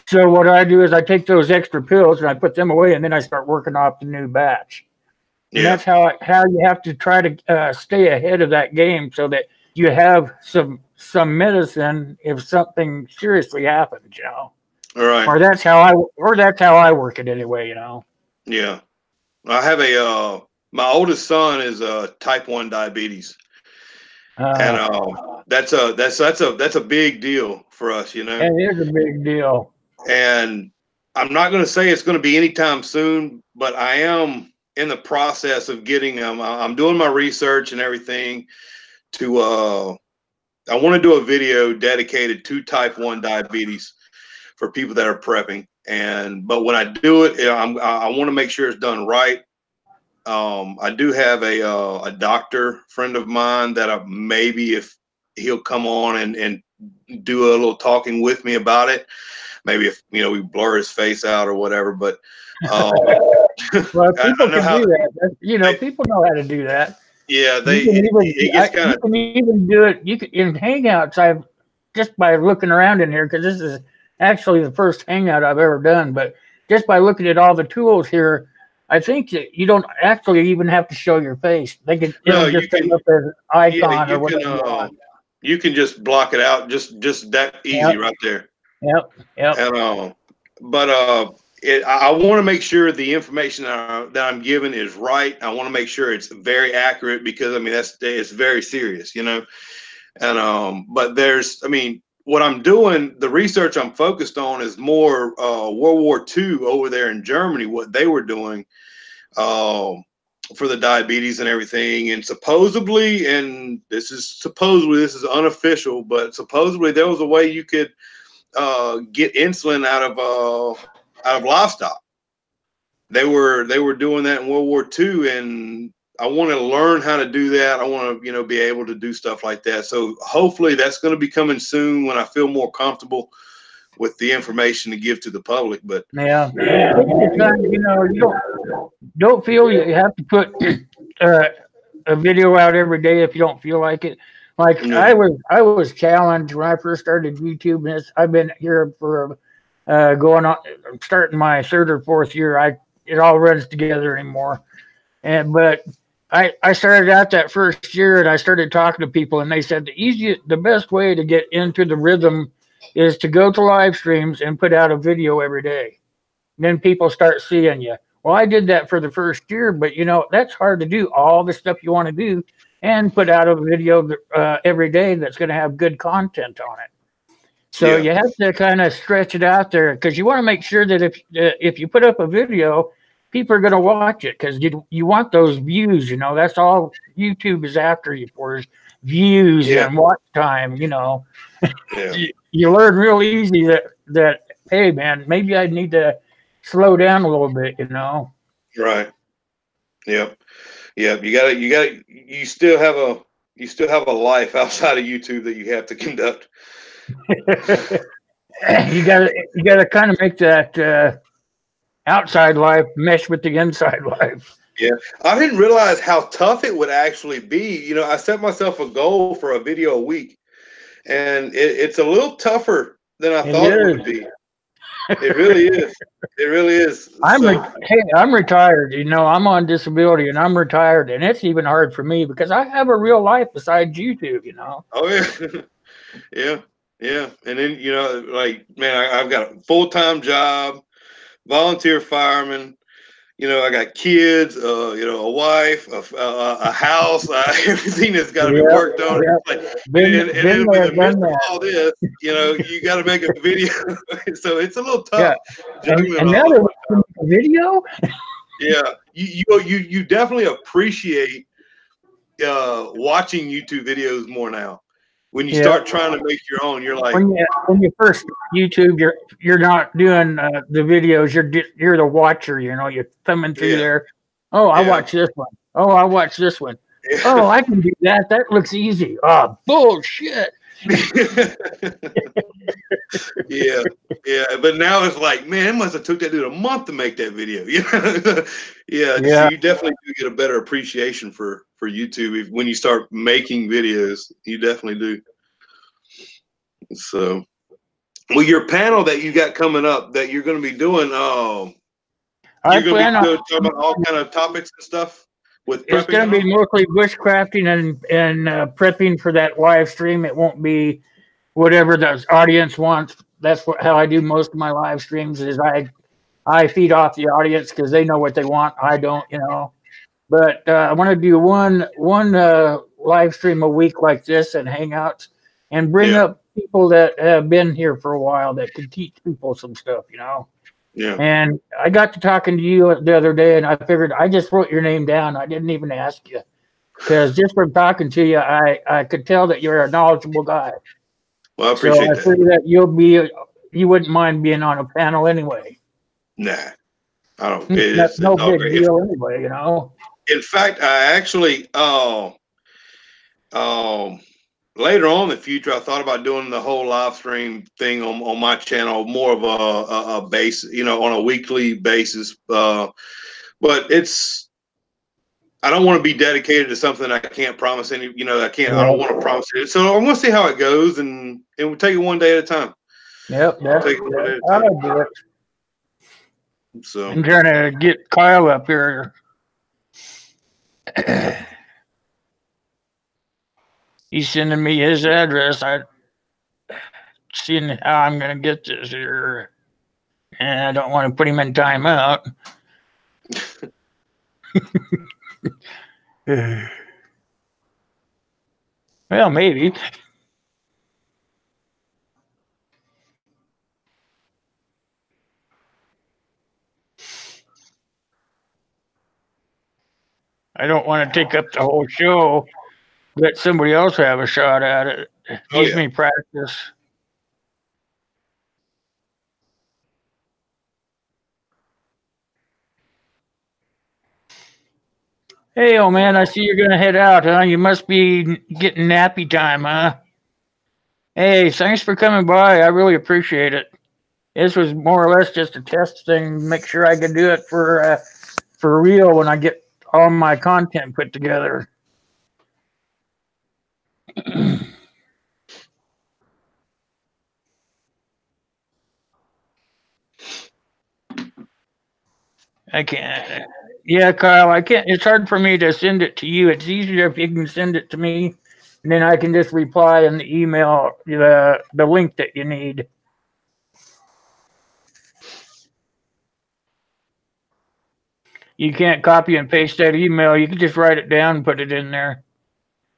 So what I do is I take those extra pills and I put them away, and then I start working off the new batch. And Yeah. that's how you have to try to stay ahead of that game so that you have some medicine if something seriously happens, you know. All right. Or that's how I work it anyway, you know. Yeah. I have my oldest son is type 1 diabetes. And Uh, that's a big deal for us, you know. and it is a big deal. And I'm not going to say it's going to be anytime soon, but I am in the process of getting them. I'm doing my research and everything to. I want to do a video dedicated to type 1 diabetes for people that are prepping. But when I do it, I want to make sure it's done right. I do have a doctor friend of mine that maybe if he'll come on and do a little talking with me about it. Maybe if, you know, we blur his face out or whatever, but Well, I people know can how. do that. You know, people know how to do that. Yeah, You can even it gets kind you of. can even do it. You can in Hangouts. I've just by looking around in here because this is actually the first Hangout I've ever done. But just by looking at all the tools here, I think that you don't actually even have to show your face. No, It'll you just come can. up as an Yeah, icon or whatever you want. you can just block it out, just that easy Yep, right there. yep, yep. And but I want to make sure the information that I'm given is right. I want to make sure it's very accurate because I mean it's very serious, you know. And but I mean, what I'm doing, the research I'm focused on is more World War II over there in Germany, what they were doing for the diabetes and everything. And supposedly, this is unofficial, but supposedly there was a way you could get insulin out of livestock. They were doing that in World War II, and I want to learn how to do that. I want to, you know, be able to do stuff like that. So hopefully that's going to be coming soon when I feel more comfortable with the information to give to the public. But Yeah. Take your time. You know, you don't feel you have to put uh, a video out every day if you don't feel like it. Like yeah, I was challenged when I first started YouTube. And I've been here for going on, starting my third or fourth year. It all runs together anymore. But I started out that first year and I started talking to people and they said the best way to get into the rhythm is to go to live streams and put out a video every day. Then people start seeing you. Well, I did that for the first year, but you know, that's hard to do. All the stuff you want to do and put out a video every day that's going to have good content on it. So Yeah. you have to kind of stretch it out there because you want to make sure that if you put up a video, people are going to watch it because you want those views. You know, that's all YouTube is after you for is views Yeah. and watch time. You know, Yeah. you learn real easy that hey man, maybe I need to slow down a little bit. You know. Right. Yep. Yep. You still have a life outside of YouTube that you have to conduct. You gotta kind of make that outside life mesh with the inside life. Yeah. I didn't realize how tough it would actually be. You know, I set myself a goal for a video a week, and it's a little tougher than I It thought it is. would be. It really is. It really is. Hey, I'm retired. You know, I'm on disability and I'm retired, and it's even hard for me because I have a real life besides YouTube. You know. Oh yeah. Yeah. Yeah. And then, you know, like, man, I've got a full-time job, volunteer fireman. You know, I got kids, you know, a wife, a house, everything that's got to be Yeah, worked on. yeah. Like, Been and been in there, the midst done of that. all this, you know, you got to make a video. So it's a little Yeah, tough juggling and now all that of we can make a video, Yeah, you definitely appreciate watching YouTube videos more now. When you yeah. start trying to make your own, you're like, When you first YouTube, you're not doing the videos. You're the watcher. You know, you're thumbing through yeah, there. Oh, I yeah. watch this one. Oh, I watch this one. Yeah. Oh, I can do that. That looks easy. Oh, bullshit. Yeah, yeah, but now it's like, man, it must have took that dude a month to make that video. You know? Yeah, so Yeah. you definitely do get a better appreciation for YouTube when you start making videos. You definitely do. So, well, your panel that you got coming up that you're going to be doing, I you're going to be plan on. talking about all kind of topics and stuff with It's prepping going and to all. be mostly bushcrafting and prepping for that live stream. It won't be whatever the audience wants. That's how I do most of my live streams. Is I feed off the audience because they know what they want. I don't, you know. But I want to do one live stream a week like this and Hangouts, and bring Yeah, up people that have been here for a while that could teach people some stuff, you know. yeah. And I got to talking to you the other day, and I figured I just wrote your name down. I didn't even ask you because just from talking to you, I could tell that you're a knowledgeable guy. Well, I So appreciate I that. figured that you wouldn't mind being on a panel anyway. Nah, I don't. That's no It's all big great. deal anyway, you know. In fact, I actually, later on in the future, I thought about doing the whole live stream thing on my channel, more of a base, you know, on a weekly basis. But I don't want to be dedicated to something I can't promise any, you know, I don't want to promise it. So I'm going to see how it goes, and we'll take it one day at a time. Yep, Take it one day at a I'll time. do it. So I'm trying to get Kyle up here. He's sending me his address. I seeing how I'm gonna get this here, and I don't want to put him in timeout. Well, maybe. I don't want to take up the whole show. Let somebody else have a shot at it. Gives me practice. Hey, old man, I see you're gonna head out, huh? You must be getting nappy time, huh? Hey, thanks for coming by. I really appreciate it. This was more or less just a test thing, make sure I can do it for real when I get all my content put together. I can't. Yeah, Kyle, I can't. It's hard for me to send it to you. It's easier if you can send it to me, and then I can just reply in the email the link that you need. You can't copy and paste that email. You can just write it down and put it in there.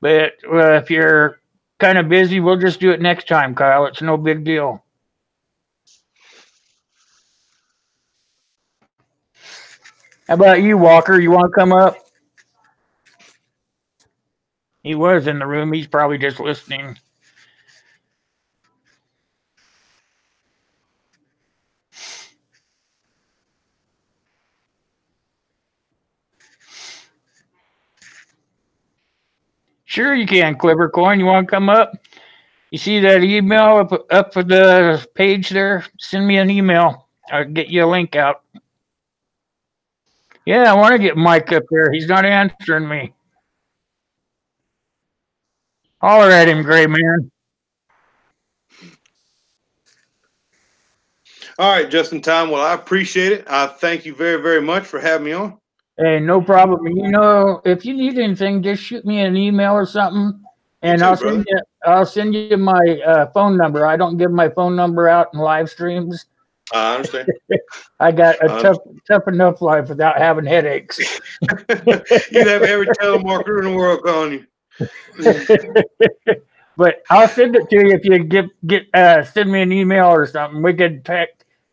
But if you're kind of busy. We'll just do it next time, Kyle. It's no big deal. How about you, Walker? You want to come up? He was in the room. He's probably just listening. Sure, you can, Clever Coin. You want to come up? You see that email up for the page there? Send me an email. I'll get you a link out. Yeah, I want to get Mike up there. He's not answering me. Holler at him, Gray Man. All right, Justin Time. Well, I appreciate it. I thank you very, very much for having me on. Hey, no problem. You know, if you need anything, just shoot me an email or something, and I'll send you my phone number. I don't give my phone number out in live streams. I understand. I got a tough enough life without having headaches. You'd have every telemarketer in the world calling you. But I'll send it to you if you send me an email or something. We could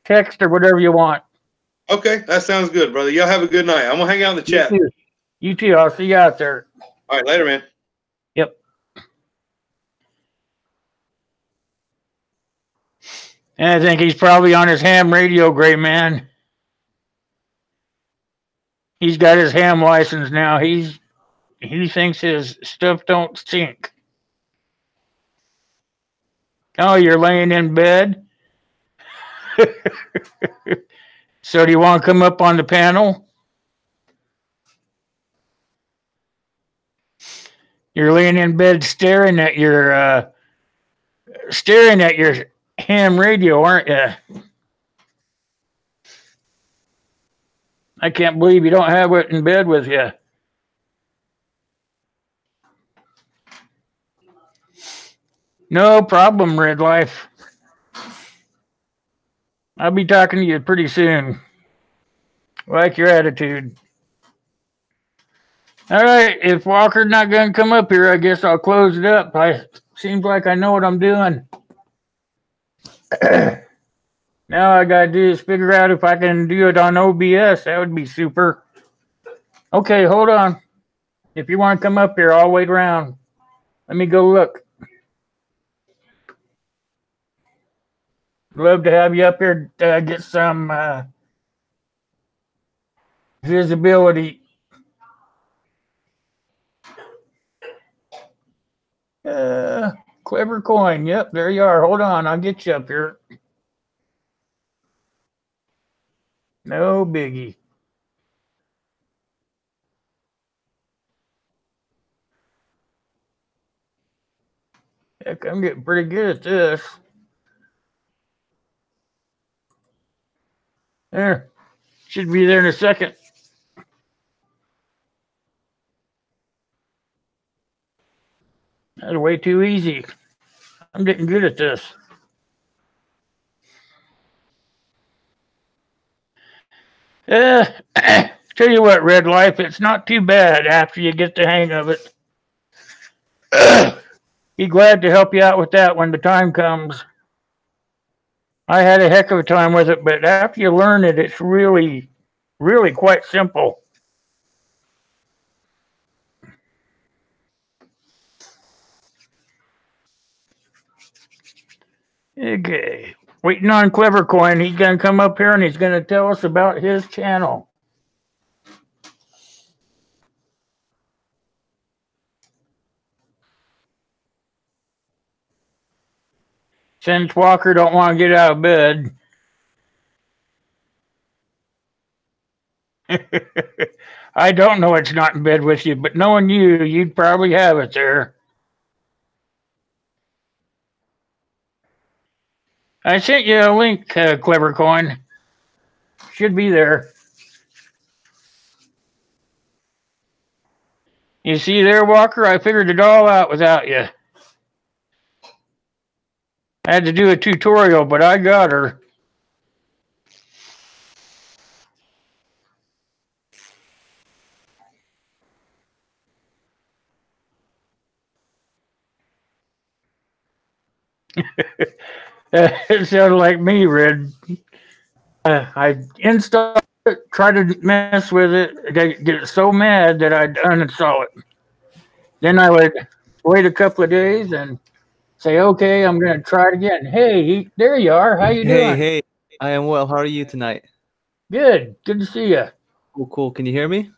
text or whatever you want. Okay, that sounds good, brother. Y'all have a good night. I'm gonna hang out in the chat. You too. I'll see you out there. All right, later, man. Yep. And I think he's probably on his ham radio, Gray Man. He's got his ham license now. He thinks his stuff don't stink. Oh, you're laying in bed? So do you want to come up on the panel? You're laying in bed staring at your ham radio, aren't you? I can't believe you don't have it in bed with you. No problem, Red Life. I'll be talking to you pretty soon. Like your attitude. All right, if Walker's not going to come up here, I guess I'll close it up. Seems like I know what I'm doing. Now I got to do is figure out if I can do it on OBS. That would be super. Okay, hold on. If you want to come up here, I'll wait around. Let me go look. Love to have you up here to get some visibility. Clever Coin. Yep, there you are. Hold on, I'll get you up here. No biggie. Heck, I'm getting pretty good at this. There. Should be there in a second. That's way too easy. I'm getting good at this. Tell you what, Red Life, it's not too bad after you get the hang of it. Be glad to help you out with that when the time comes. I had a heck of a time with it, but after you learn it, it's really, really quite simple. Okay, waiting on Clever Coin. He's going to come up here and he's going to tell us about his channel. Since Walker don't want to get out of bed. I don't know it's not in bed with you, but knowing you, you'd probably have it there. I sent you a link, Clever Coin. Should be there. You see there, Walker? I figured it all out without you. I had to do a tutorial, but I got her. It sounded like me, Red. I install it, try to mess with it, get so mad that I'd uninstall it. Then I would wait a couple of days and say, "Okay, I'm going to try it again." Hey, there you are. How you Hey, doing? hey, I am well. How are you tonight? Good. Good to see you. Cool, cool. Can you hear me?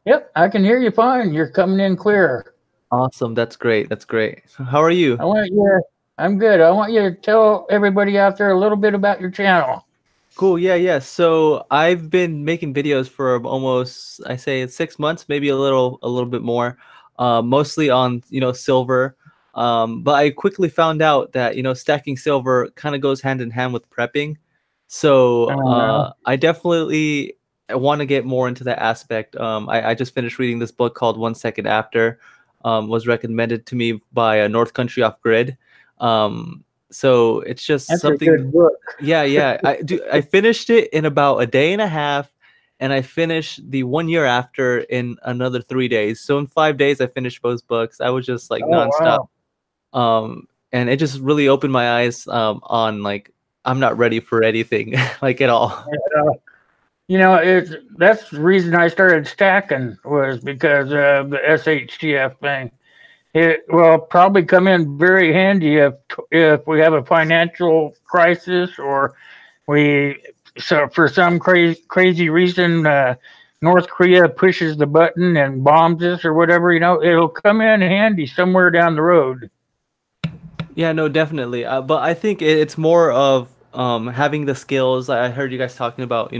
Yep, I can hear you fine. You're coming in clear. Awesome. That's great. That's great. How are you? I want you. I'm good. I want you to tell everybody out there a little bit about your channel. Cool. Yeah, yeah. So I've been making videos for almost, I say 6 months, maybe a little bit more, mostly on, silver. But I quickly found out that, stacking silver kind of goes hand in hand with prepping. So Uh, I definitely want to get more into that aspect. I just finished reading this book called 1 Second After, was recommended to me by a North Country Off Grid. So it's just that's a something. good book. Yeah, yeah. I finished it in about a day and a half, and I finished the 1 year after in another 3 days. So in 5 days, I finished both books. I was just like Oh nonstop. wow. And it just really opened my eyes on like I'm not ready for anything like at all. That's the reason I started stacking was because of the SHTF thing. It will probably come in very handy if we have a financial crisis or we so for some crazy reason North Korea pushes the button and bombs us or whatever. It'll come in handy somewhere down the road. Yeah, no, definitely. But I think it's more of having the skills. I heard you guys talking about,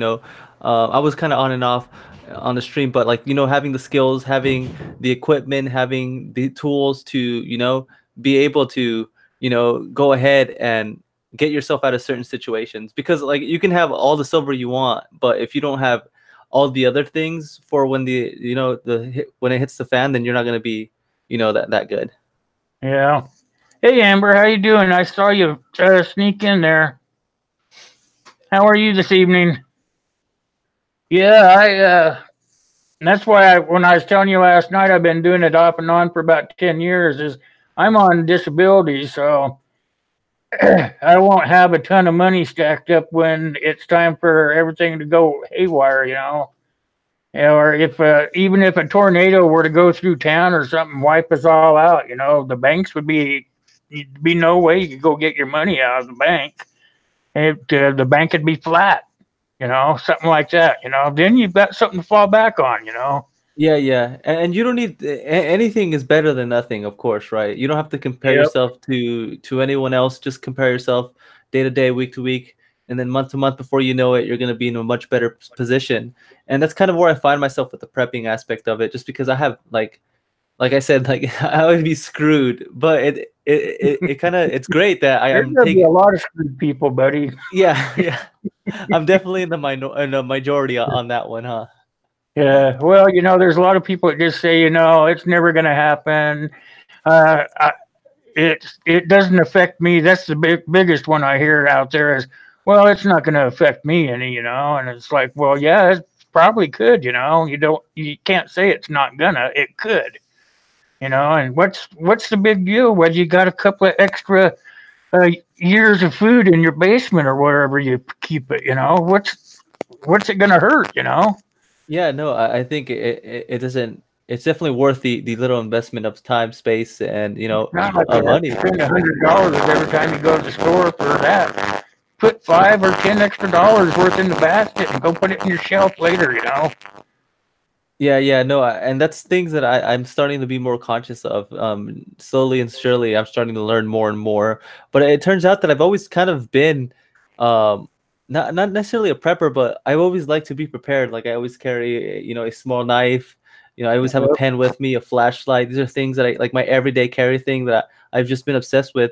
I was kind of on and off on the stream, but like, having the skills, having the equipment, having the tools to, be able to, go ahead and get yourself out of certain situations. Because like you can have all the silver you want, but if you don't have all the other things for when when it hits the fan, then you're not going to be, that good. Yeah. Hey Amber, how you doing? I saw you sneak in there. How are you this evening? Yeah, that's why when I was telling you last night, I've been doing it off and on for about 10 years. Is I'm on disability, so I won't have a ton of money stacked up when it's time for everything to go haywire. Or if even if a tornado were to go through town or something, wipe us all out, the banks would be no way you could go get your money out of the bank. The bank would be flat, something like that. Then you've got something to fall back on. Yeah, yeah, and you don't need anything is better than nothing, of course, right? You don't have to compare Yep. yourself to anyone else. Just compare yourself day to day, week to week, and then month to month. Before you know it, you're going to be in a much better position. And that's kind of where I find myself with the prepping aspect of it, just because I have like I said, like I would be screwed, but it kind of it's great that There's I'm gonna be taking. a lot of screwed people, buddy. Yeah, yeah, I'm definitely in the majority on that one, huh? Yeah. Well, there's a lot of people that just say, it's never gonna happen. It doesn't affect me. That's the biggest one I hear out there is, well, it's not going to affect me any, and it's like, well, yeah, it probably could, you can't say it's not gonna, it could, and what's the big deal whether you got a couple of extra years of food in your basement or wherever you keep it, what's it going to hurt. Yeah, no, I think it doesn't. It's definitely worth the little investment of time, space, and Not like you have to money. spend $100 every time you go to the store for that. Put 5 or 10 extra dollars worth in the basket and go put it in your shelf later. Yeah, yeah, no, and that's things that I'm starting to be more conscious of. Slowly and surely, I'm starting to learn more and more. But it turns out that I've always kind of been, um, not necessarily a prepper, but I've always liked to be prepared. Like I always carry, a small knife. I always have a Yep. pen with me, a flashlight. These are things that I like my everyday carry thing that I've just been obsessed with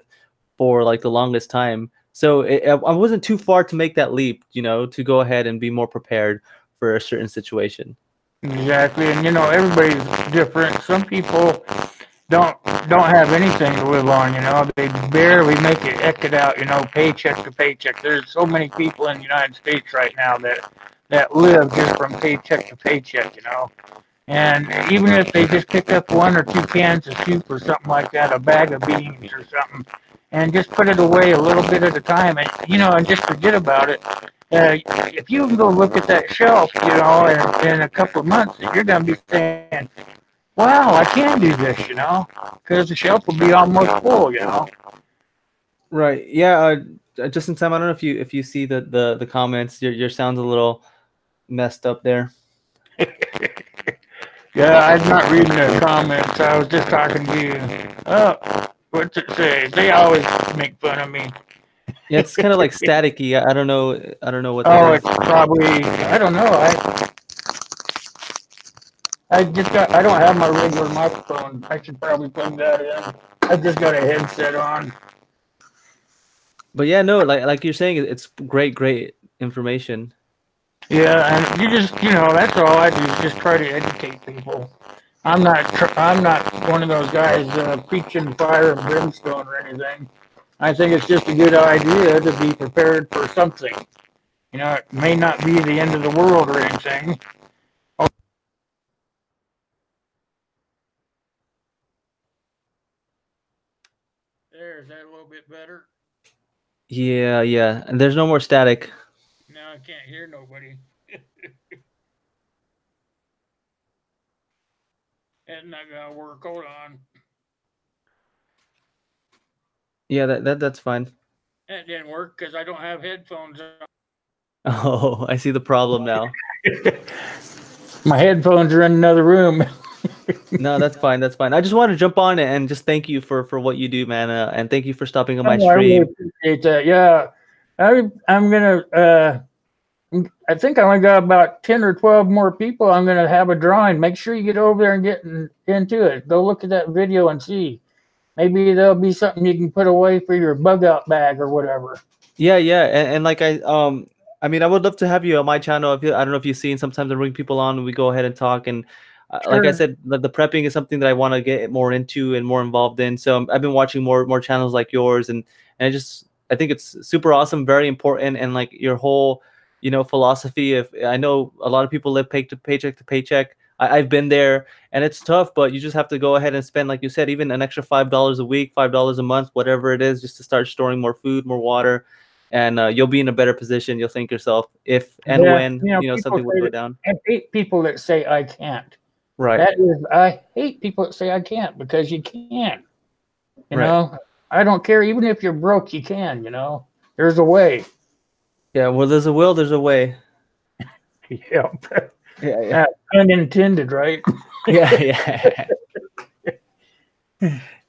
for like the longest time. So I wasn't too far to make that leap, to go ahead and be more prepared for a certain situation. Exactly, and everybody's different. Some people don't don't have anything to live on. They barely make it out. Paycheck to paycheck. There's so many people in the United States right now that live just from paycheck to paycheck. And even if they just pick up 1 or 2 cans of soup or something like that, a bag of beans or something, and just put it away a little bit at a time, and and just forget about it. If you can go look at that shelf, in a couple of months, you're going to be saying, "Wow, I can do this," because the shelf will be almost full. Right. Yeah. Just in time. I don't know if you see the comments. Your sound's a little messed up there. Yeah, I'm not reading the comments. I was just talking to you. Oh, what's it say? They always make fun of me. Yeah, it's kind of like staticky. I don't know. I don't know what that Oh, is. it's probably, I don't know. I don't have my regular microphone. I should probably plug that in. I just got a headset on. But yeah, no, like you're saying, it's great information. Yeah, and you just, that's all I do is just try to educate people. I'm not one of those guys preaching fire and brimstone or anything. I think it's just a good idea to be prepared for something. It may not be the end of the world or anything. Is that a little bit better? Yeah, yeah. And there's no more static. Now I can't hear nobody. That's not gonna work. Hold on. Yeah, that's fine. That didn't work because I don't have headphones on. Oh, I see the problem now. My headphones are in another room. No, that's fine. That's fine. I just want to jump on it and just thank you for what you do, man. And thank you for stopping on my Oh, I really stream. appreciate that. Yeah, I'm gonna. I think I only got about 10 or 12 more people. I'm gonna have a drawing. Make sure you get over there and get into it. Go look at that video and see. Maybe there'll be something you can put away for your bug out bag or whatever. Yeah, yeah, and like I mean, I would love to have you on my channel. I don't know if you've seen. Sometimes I bring people on and we go ahead and talk. And like I Sure. said, the prepping is something that I want to get more into and more involved in. So I've been watching more channels like yours, and I think it's super awesome, very important, and like your whole, philosophy. If I know a lot of people live paycheck to paycheck. I've been there, and it's tough, but you just have to go ahead and spend, like you said, even an extra $5 a week, $5 a month, whatever it is, just to start storing more food, more water, and you'll be in a better position. You'll thank yourself if and Yeah, when people something would say go that, down. I hate people that say I can't. Right. I hate people that say I can't because you can. You Right. know, I don't care. Even if you're broke, you can. There's a way. Yeah. Well, there's a will. There's a way. Yep. Yeah. Unintended, right? Yeah. Yeah.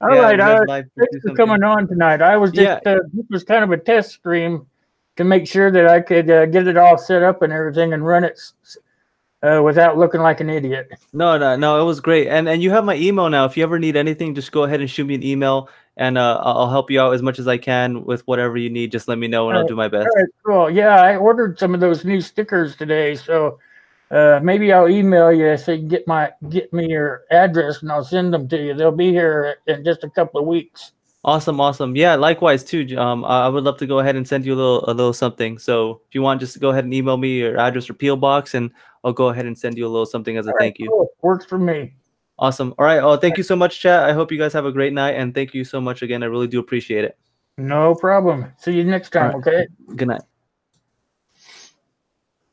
All Yeah. right. Live life. Thanks Do for something. coming on tonight. I was just Yeah. this was kind of a test stream to make sure that I could get it all set up and everything and run it without looking like an idiot. No. It was great. And you have my email now. If you ever need anything, just go ahead and shoot me an email, and I'll help you out as much as I can with whatever you need. Just let me know, and I'll do my best. All right, cool. Yeah, I ordered some of those new stickers today, so maybe I'll email you so you can get me your address and I'll send them to you. They'll be here in just a couple of weeks. Awesome. Yeah, likewise too. I would love to go ahead and send you a little something. So if you want, just go ahead and email me your address or PO box, and I'll go ahead and send you a little something as a All right, thank you. cool. Works for me. Awesome. All right. Oh, thank you so much, chat. I hope you guys have a great night, and thank you so much again. I really do appreciate it. No problem. See you next time, All right. okay? Good night.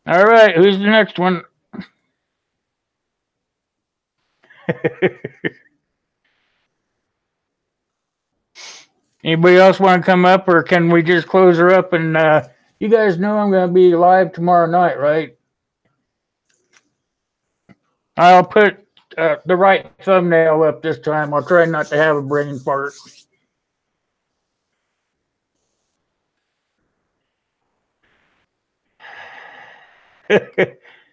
All right, who's the next one? Anybody else want to come up, or can we just close her up? And you guys know I'm going to be live tomorrow night, right? I'll put the right thumbnail up this time. I'll try not to have a brain fart.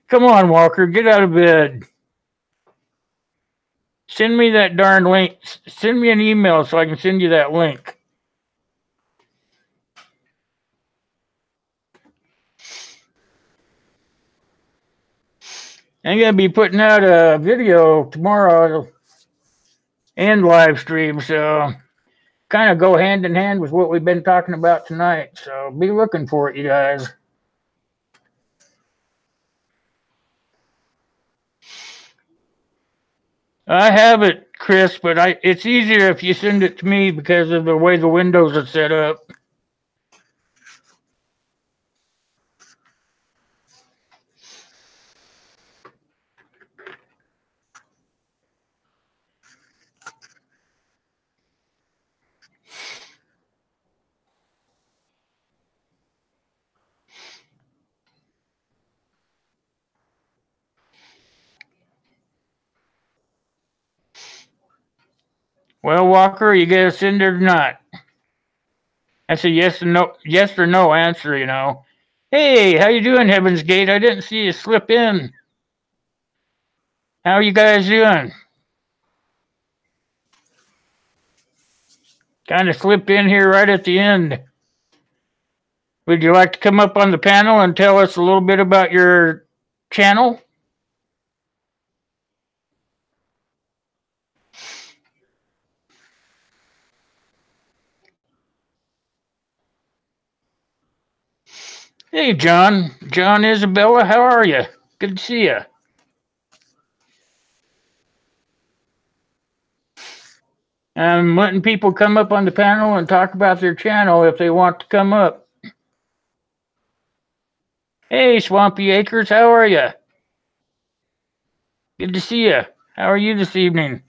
Come on, Walker, get out of bed. Send me that darn link. Send me an email so I can send you that link. I'm going to be putting out a video tomorrow and live stream, so kind of go hand in hand with what we've been talking about tonight. So be looking for it, you guys. I have it Chris, but it's easier if you send it to me because of the way the windows are set up. Well, Walker, you gonna send it or not? That's a yes or no answer, you know. Hey, how you doing, Heaven's Gate? I didn't see you slip in. How are you guys doing? Kind of slipped in here right at the end. Would you like to come up on the panel and tell us a little bit about your channel? Hey, John. John Isabella, how are you? Good to see you. I'm letting people come up on the panel and talk about their channel if they want to come up. Hey, Swampy Acres, how are you? Good to see you. How are you this evening?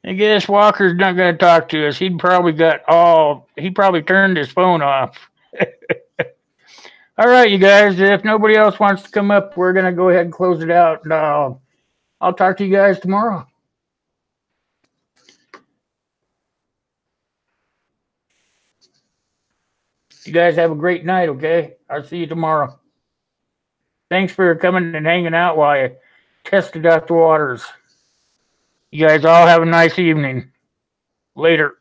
I guess Walker's not going to talk to us. He probably turned his phone off. All right, you guys, if nobody else wants to come up, we're going to go ahead and close it out. I'll talk to you guys tomorrow. You guys have a great night, okay? I'll see you tomorrow. Thanks for coming and hanging out while I tested out the waters. You guys all have a nice evening. Later.